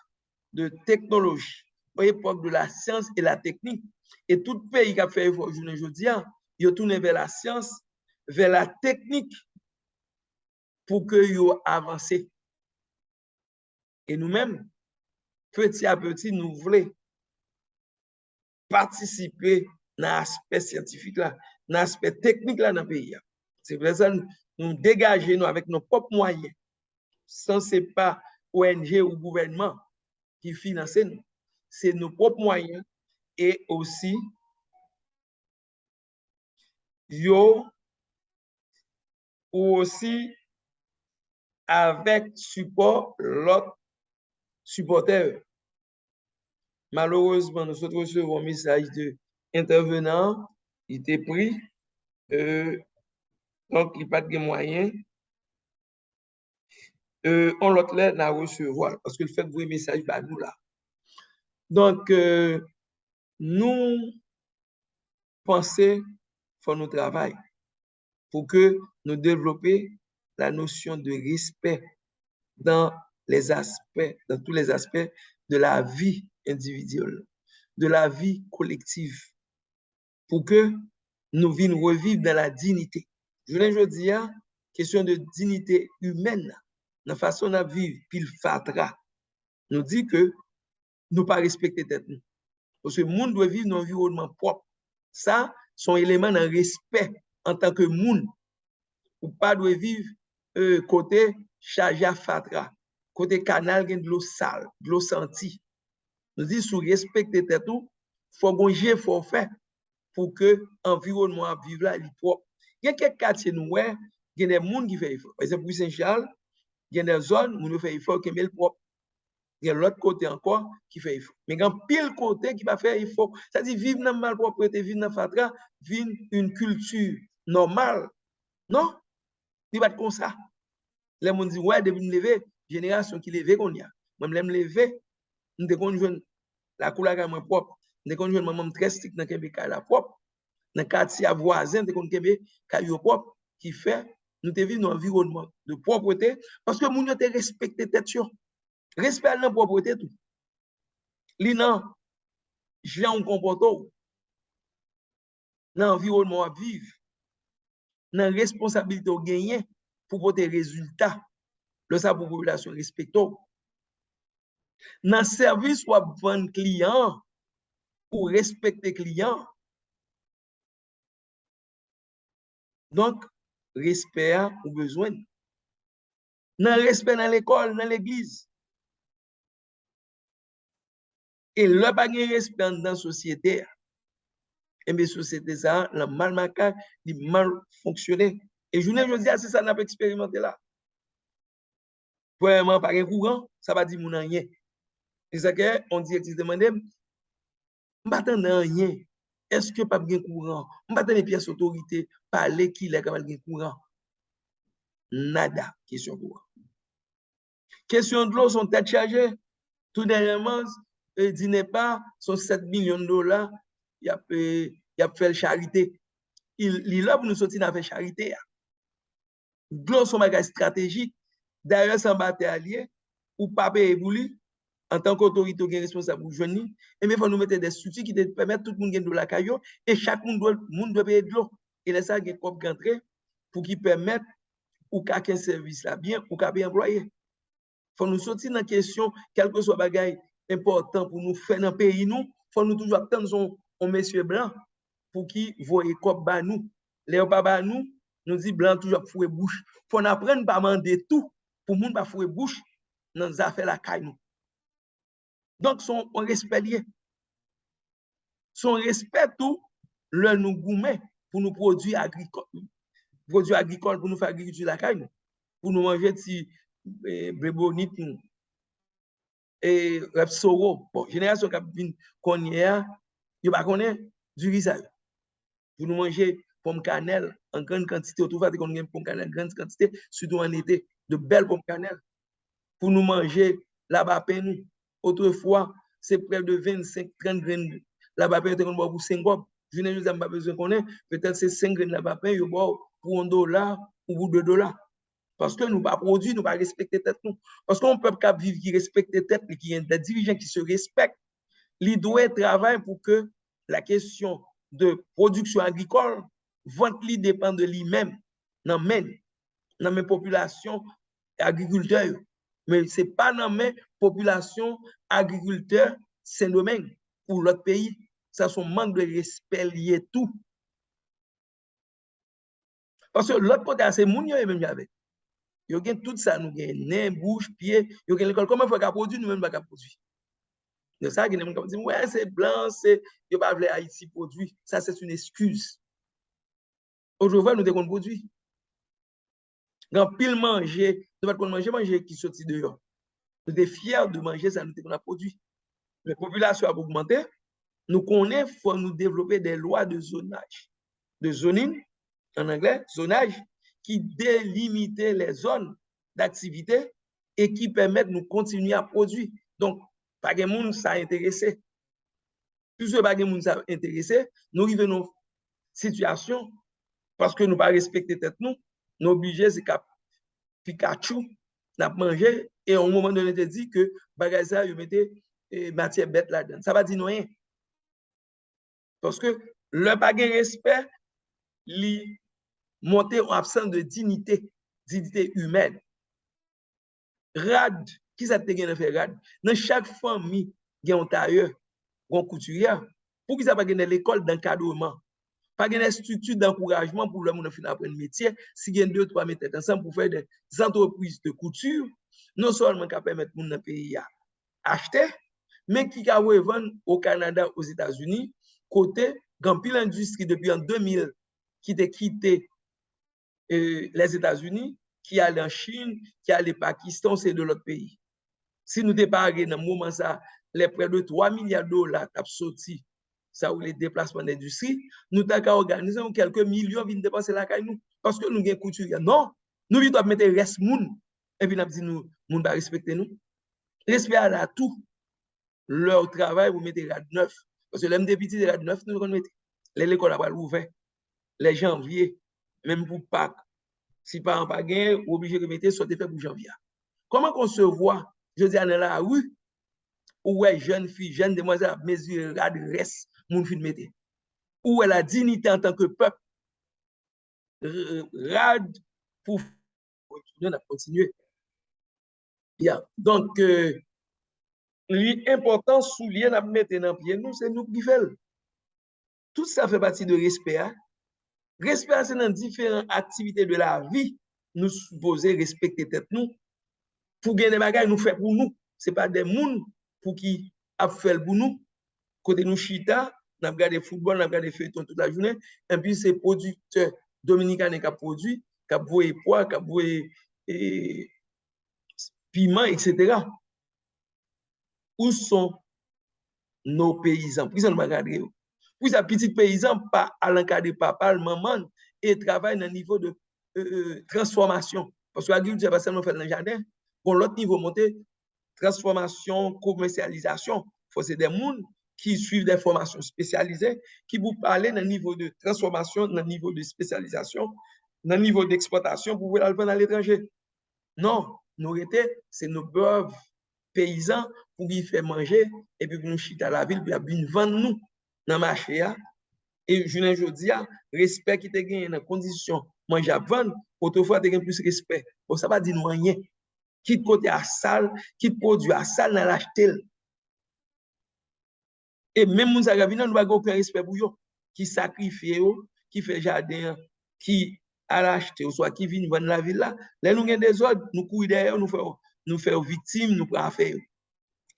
de technologie, époque de la science et la technique. Et tout pays qui a fait effort aujourd'hui, il a tourné vers la science, vers la technique, pour que ils avancent. Et nous-mêmes, petit à petit, nous voulons participer dans l'aspect scientifique, dans l'aspect technique dans le pays. C'est pour ça que nous dégageons avec nos propres moyens. Sans ce n'est pas ONG ou gouvernement qui finance nous. C'est nos propres moyens et aussi ou aussi avec support l'autre supporter. Malheureusement, nous recevons un message de intervenant, il était pris, donc il n'y a pas de moyen. On l'autre là, n'a recevoir parce que le fait de vous message, bah, nous là. Donc, nous pensons pour notre travail pour que nous développions la notion de respect dans tous les aspects de la vie individuelle, de la vie collective, pour que nous venions revivre dans la dignité. Je dis, question de dignité humaine, la façon de vivre, puis le fatra, nous dit que nous ne pas respecter tête nous. Parce que le monde doit vivre dans un environnement propre. Ça, sont éléments de respect en tant que monde. Ou pas doit vivre côté chargé à fatra, côté canal de l'eau sale, de l'eau sentie. Nous disons, si vous respectez tête tout, il faut qu'on ait faut faire pour que l'environnement vivre là, il est propre. Il y a quelques quartiers nous, il y a des gens qui font effort. Par exemple, pour Saint-Charles, il y a des zones où nous faisons effort qui met le propre. Il y a l'autre côté encore qui fait effort. Mais il y a pile côté qui va faire effort. C'est-à-dire, vivre dans la malpropreté, vivre dans la fatra, vivre une culture normale. Non, il va être comme ça. Les gens disent, ouais, depuis me lever, génération qui lève qu'on y a. Moi, je me lever, je me la couleur est moins propre. Je me maman très strict dans le la propre. Dans le quartier voisin, je me propre, qui fait, nous vivons dans un environnement de propreté, parce que nous avons respecté tête. Respect la propreté tout. Li nan, jan comporto, dans l'environnement à vivre, dans la responsabilité au gagner pour porter résultat, le sa population respecto. Dans le service ou vendre client ou respecter client. Donc, respect ou besoin. dans le respect dans l'école, dans l'église. Et le pas de respect dans la société, et bien, société, ça, le mal marqué, il mal fonctionné. Et je ne dis pas si ça n'a pas expérimenté là. Premièrement, par un courant, ça va dire mon rien. C'est ça qu'on dit, tu demandes, je ne rien. Est-ce que pas de courant? Je ne les pièces autorité parler qui est capable de courant. Nada, question courant. Question de l'eau, son tête chargée. Tout dernièrement, dîner pas, son 7 millions de dollars, il a fait charité. Il est là pour nous sortir dans la charité. L'eau, son bagage stratégique. D'ailleurs, sans battre allié, ou pas payer pour lui, en tant qu'autorité qui est responsable pour jeunes, et il faut nous mettre des outils qui permettent tout le monde de la caillou et chaque monde doit payer de l'eau. Et là, ça, il y a une entrée pour qui permettent ou qu'un service là bien ou qu'un employé. Il faut nous sortir dans la question, quel que soit le bagage important pour nous faire dans le pays, il faut nous toujours attendre un monsieur blanc pour qui voit comme bas nous. Les pas nous, nous dit blanc toujours fouer bouche. Il faut apprendre à demander tout pour monde pas fouer bouche dans les affaires la caille nous. Donc, son respect lié. Son respect tout, le nous gourmet pour nous produire agricole. Produits agricoles pour nous faire agriculture la caille, pour nous manger des blébonites et repsoro. Bon, génération qui vient connaître, il pas connaît du riz pour nous manger pomme cannelle en grande quantité. Autour de qu'on pomme cannelle en grande quantité, surtout en été, de belles pommes cannelle. Pour nous manger là-bas, nous. Autrefois, c'est près de 25-30 graines là-bas, pour 5 gobes. Je n'ai pas besoin qu'on ait, peut-être c'est 5 graines là-bas, pour $1 ou pour $2. Parce que nous ne pas produire, nous ne pas respecter tête nous. Parce qu'on peut pas vivre qui respecte tête, qui est des dirigeants qui se respectent. Il doit travailler pour que la question de production agricole, vente li dépend de lui-même, dans mes populations agriculteurs. Mais ce n'est pas dans mes populations agriculteurs Saint-Domingue pour l'autre pays. Ça, son manque de respect lié tout. Parce que l'autre côté, c'est moun yo même avec. Yo gen tout ça, nous gen nez, bouche, pied, yo gen l'école. Comment faut qu'on produit, nous même pas produire. De ça, gen moun dit ouais, c'est blanc, c'est yo pas vle Haïti produit. Ça c'est une excuse. Aujourd'hui, nous devons produire. Quand pile manger, nous pas manger qui sorti dehors. Nous sommes fiers de manger ça nous qu'on a produit. La population a augmenté. Nous connaissons, faut nous développer des lois de zonage, de zoning en anglais, zonage, qui délimitent les zones d'activité et qui permettent de nous continuer à produire. Donc, pas de monde ça intéressé. Puisque pas de monde ça intéressé, nous arrivons dans une situation parce que nous pas respecter tête nous, nos budgets c'est Pikachu n'a mangé et au moment donné te dit que bagay ça yo mettait matière bête là-dedans. Ça va dire rien. Parce que le pas de respect li monter en absence de dignité humaine. Rad, qui ça te gen fait rad? Dans chaque famille, il y a un tailleur, un couturier. Pour qui ça pas gen l'école d'encadrement? Pas gen structure d'encouragement pour le monde fin apprendre métier. Si gen 2-3 mettre ensemble pour faire des entreprises de couture, non seulement qui permettre moun dans pays à acheter, mais qui va revendre au Canada, aux États-Unis, côté grand pile industrie depuis en 2000 qui a quitté les États-Unis, qui allait en Chine, qui allait au Pakistan, c'est de l'autre pays. Si nous déparons dans le moment ça, les près de 3 milliards de dollars qui ont sorti, ça ou les déplacements d'industrie, nous avons organisé quelques millions de dépenser la caille nous. Parce que nous avons couture. Non, nous devons mettre le reste moun. Et puis nous avons dit nous, moun va respecter nous. Respect à tout. Leur travail, vous mettez rad 9. Parce que l'homme des petits, rad 9, nous mettons. L'école a ouvert. Les janvier, même pour Pâques. Si par exemple, pas gain, obligé de mettre soit fait pour janvier. Comment qu'on se voit, je dis, dans la rue, où est jeune fille, jeune demoiselle, mesure adresse, mon film mettre. Où est la dignité en tant que peuple, rad pour continuer. Yeah. Donc, l'important soulier la mettre dans pied nous, c'est nous qui faisons. Tout ça fait partie de respect. Hein? Respect, c'est dans différentes activités de la vie. Nous supposons respecter tête nous Pour gagner des bagages, nous faisons pour nous. Ce n'est pas des gens pour qui a fait pour nous. Côté nous chita, nous avons regardé football, nous avons regardé feuilleton toute la journée. Et puis, c'est producteur dominicain qui a produit, qui a boué poids, qui a boué piment, etc. Où sont nos paysans? Pour ça, nous regardons. Pour ça, petits paysans, pas à l'encadrer papa, maman, et travaillent dans un niveau de transformation. Parce que l'agriculture, c'est pas seulement faire dans le jardin. Pour l'autre niveau monté, transformation, commercialisation. C'est des gens qui suivent des formations spécialisées, qui vous parlent d'un niveau de transformation, d'un niveau de spécialisation, d'un niveau d'exploitation pour pouvoir aller vendre à l'étranger. Non, nous c'est nos braves paysans pour qu'ils fassent manger et puis pour nous chiter à la ville, puis bien vendre nous dans le marché. Et je ne dis pas, respect qui te gagne dans les conditions manger à vendre, autrefois tu gagnes plus respect. Bon, ça va dire nous rien. Qui côté à salle, qui produit à salle dans l'acheter. Et même nous avons nous n'avons aucun respect pour eux, qui sacrifient, qui fait jardin, qui a l'acheter, soit qui vient vendre la ville là. Là, nous avons des ordres, nous courons derrière, nous faisons victimes, nous prenons affaire.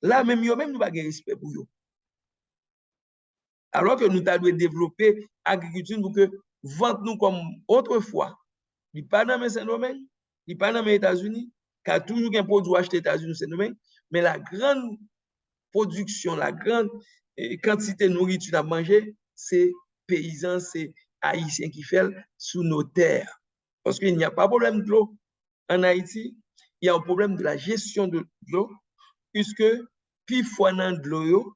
Là, même nous n'avons pas de respect pour eux. Alors que nous devons développer l'agriculture pour que vendre nous comme autrefois. Il n'y a pas dans mes domaines, il n'y a pas dans les États-Unis, car toujours un produit acheté aux États-Unis, c'est domaine, mais la grande production, la grande quantité de nourriture à manger, c'est paysans, c'est haïtiens qui font sous nos terres. Parce qu'il n'y a pas de problème de l'eau en Haïti, il y a un problème de la gestion de l'eau, puisque puis fois dans de l'eau,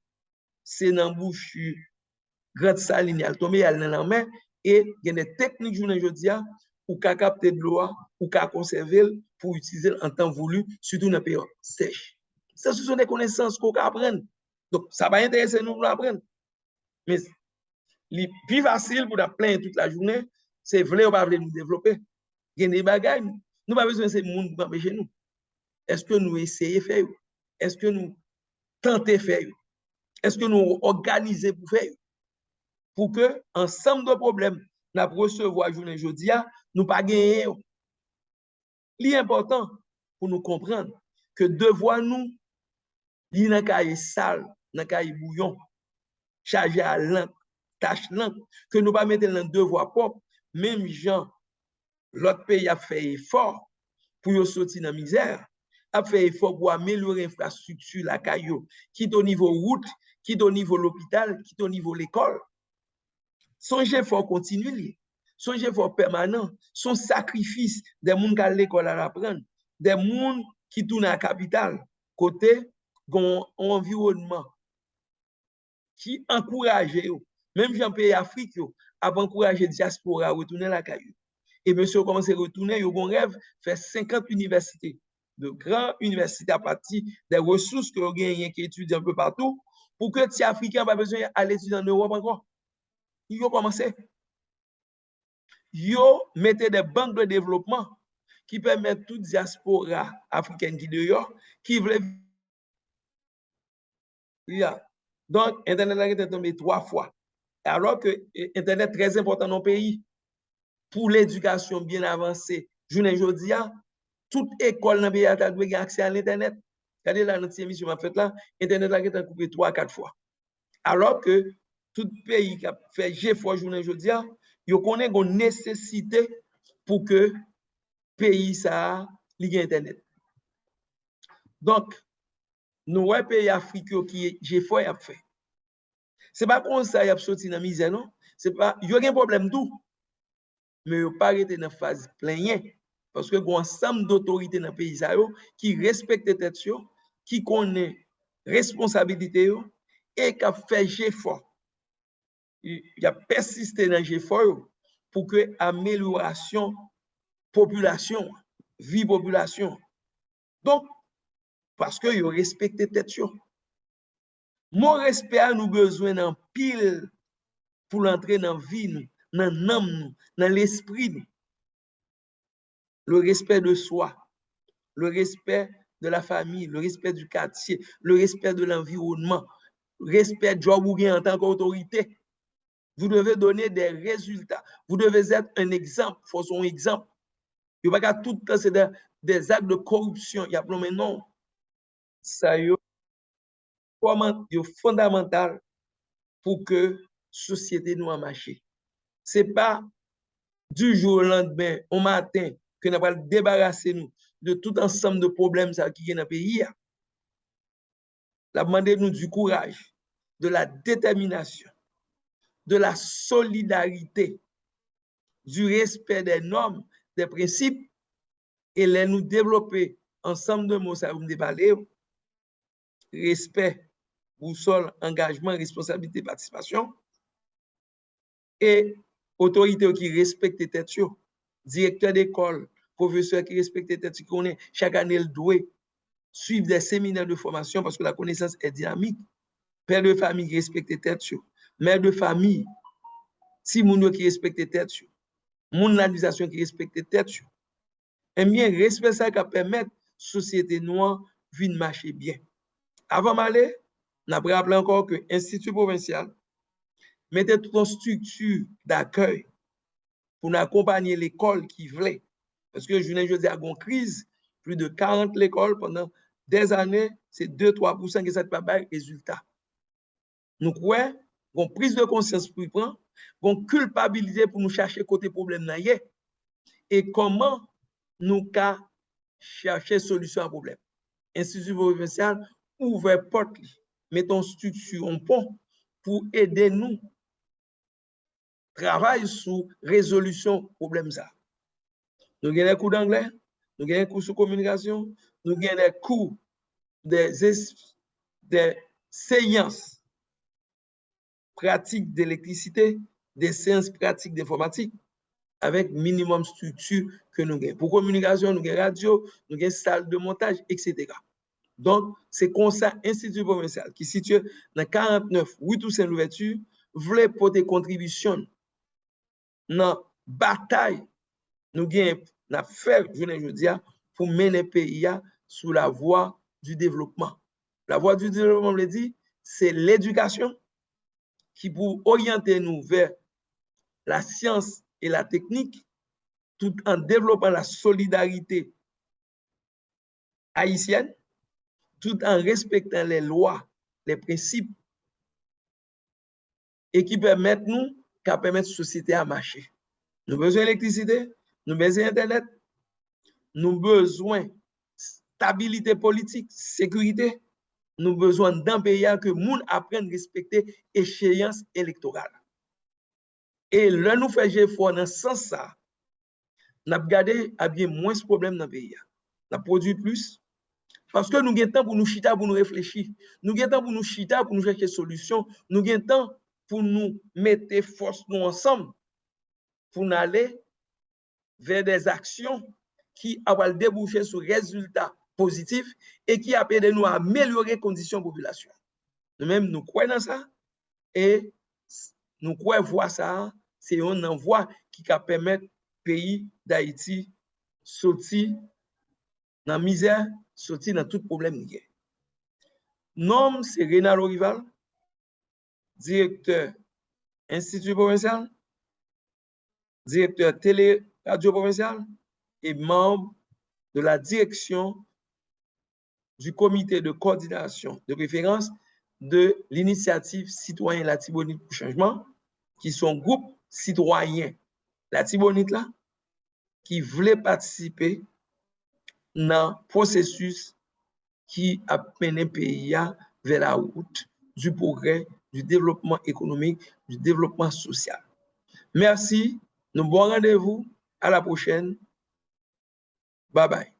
c'est dans la bouche grande saline, elle tombe, elle dans la main, et il y a des techniques, je ne dis pas, pour capter de l'eau, pour conserver, pour utiliser en temps voulu, surtout dans les pays sèches. Ça, ce sont des connaissances qu'on apprend. Donc, ça va intéresser nous pour apprendre. Mais le plus facile pour apprendre toute la journée, c'est vrai ou pas vrai nous développer. Il y a des bagages, nous n'avons pas besoin de ces monde pour empêcher nous. Est-ce que nous essayons de faire? Est-ce que nous tentons de faire? Est-ce que nous organisons pour faire? Pour que, ensemble de problèmes, nous recevoir journée jeudi, nous pas gagner. L'important pour nous comprendre que devoir nous, il n'a qu'à sale, n'a qu'à bouillon, chargé à l'encre, tâche l'encre, que nous pas mettre dans devoir propre, même gens, l'autre pays a fait effort pour sortir dans la misère, a fait effort pour améliorer l'infrastructure, la caillou, qui est au niveau route, qui est au niveau l'hôpital, qui est au niveau l'école. Son effort continu, son effort permanent, son sacrifice des gens qui à l'école à apprendre, des gens qui tournent à la capitale, côté un environnement qui encourage, même dans les pays africains, à encourager la diaspora à retourner à la caillou. Et monsieur commence à retourner, il a un rêve, faire 50 universités, de grandes universités à partir des ressources que vous gagnez qui étudient un peu partout, pour que les Africains n'aient pas besoin d'aller étudier en Europe encore. Ils ont commencé. Ils ont mis des banques de développement qui permettent toute diaspora africaine qui dehors, qui veut. Donc, Internet est tombé 3 fois. Alors que Internet est très important dans le pays pour l'éducation bien avancée. Je ne dis pas, toute école dans le pays a accès à l'Internet. Regardez là, notre émission en fait là, Internet a été coupé 3 à 4 fois. Alors que tout pays qui a fait G4 journée aujourd'hui, il connaît une nécessité pour que le pays ça ait Internet. Donc, nous, les pays africains qui G4 a fait. Ce n'est pas comme ça qu'il a sorti dans la misère, non? Il y a un problème tout. Mais il n'y a pas arrêté dans la phase pleine. Parce que il y a un ensemble d'autorités dans le pays qui respectent les têtes, qui connaissent responsabilité et qui a fait G4. Il a persisté dans G4 pour que amélioration population, vie population. Donc, parce que vous respectez tête. Mon respect a nous besoin d'un pile pour l'entrer dans la vie, dans l'âme, dans l'esprit. Le respect de soi, le respect de la famille, le respect du quartier, le respect de l'environnement, le respect de job en tant qu'autorité. Vous devez donner des résultats. Vous devez être un exemple. Il faut son exemple. Il n'y a pas tout le temps, c'est des actes de corruption, il y a plein non. Ça y est fondamental pour que la société nous a marché. Ce n'est pas du jour au lendemain, au matin, que nous allons débarrasser nous de tout ensemble de problèmes qui sont dans le pays. La demande nous du courage, de la détermination, de la solidarité, du respect des normes, des principes, et les nous développer ensemble de mots, ça vous me parler, respect, boussole, engagement, responsabilité, participation, et autorité qui respecte les têtes, directeur d'école, professeur qui respecte les têtes, qui connaît chaque année le doit suivre des séminaires de formation parce que la connaissance est dynamique. Père de famille qui respecte les têtes, mère de famille, si moun qui respecte les têtes, moun l'administration qui respecte les têtes, et bien respect ça qui permet société noire de marcher bien. Avant d'aller, on a rappelé encore que l'Institut provincial mettait toute une structure d'accueil pour accompagner l'école qui voulait. Parce que je dis à une crise, plus de 40 l'école pendant des années, c'est 2-3% qui ne pas de résultat. Nous croyons qu'on prise de conscience pour prendre, qu'on culpabilité pour nous chercher côté problème et comment nous chercher solution à problème. Institut provincial ouvre porte, mettons structure en pont pour aider nous travailler sur résolution problème ça. Nous avons des cours d'anglais, nous avons des cours sur communication, nous avons des cours des séances pratiques d'électricité, des séances pratiques d'informatique avec minimum structure que nous avons. Pour communication, nous avons radio, nous avons salle de montage, etc. Donc, c'est comme ça, Institut provincial qui situé dans 49 rue Toussaint Louverture, voulait porter contribution dans la bataille nous avons fait, je veux dire, pour mener le pays sous la voie du développement. La voie du développement, je dit, c'est l'éducation qui pour orienter nous vers la science et la technique, tout en développant la solidarité haïtienne, tout en respectant les lois, les principes, et qui permettent nous, qui permettent la société à marcher. Nous avons besoin d'électricité, nous avons besoin d'Internet, nous avons besoin de stabilité politique, sécurité, nous avons besoin d'un pays que les gens apprennent à respecter l'échéance électorale. Et là, nous faisons effort dans ce sens, nous avons gardé à bien moins de problèmes dans le pays. Nous avons produit plus. Parce que nous avons temps pour nous chiter, pour nous réfléchir. Nous avons temps pour nous chiter, pour nous chercher des solutions. Nous avons temps pour nous mettre force nous ensemble, pour nous aller vers des actions qui vont déboucher sur résultats positifs et qui aident nous à améliorer les conditions de la population. Nous-mêmes, nous croyons dans ça et nous croyons voir ça, c'est une voie qui va permettre au pays d'Haïti sortir dans la misère, sortir dans tout problème. Nom, c'est Reynaldo Rival, directeur Institut provincial, directeur Télé Radio provincial et membre de la direction du comité de coordination de référence de l'initiative citoyenne Latibonite pour changement, qui sont groupe citoyen Latibonite là, qui voulait participer dans le processus qui a mené le pays vers la route du progrès, du développement économique, du développement social. Merci, nous bon rendez-vous, à la prochaine. Bye bye.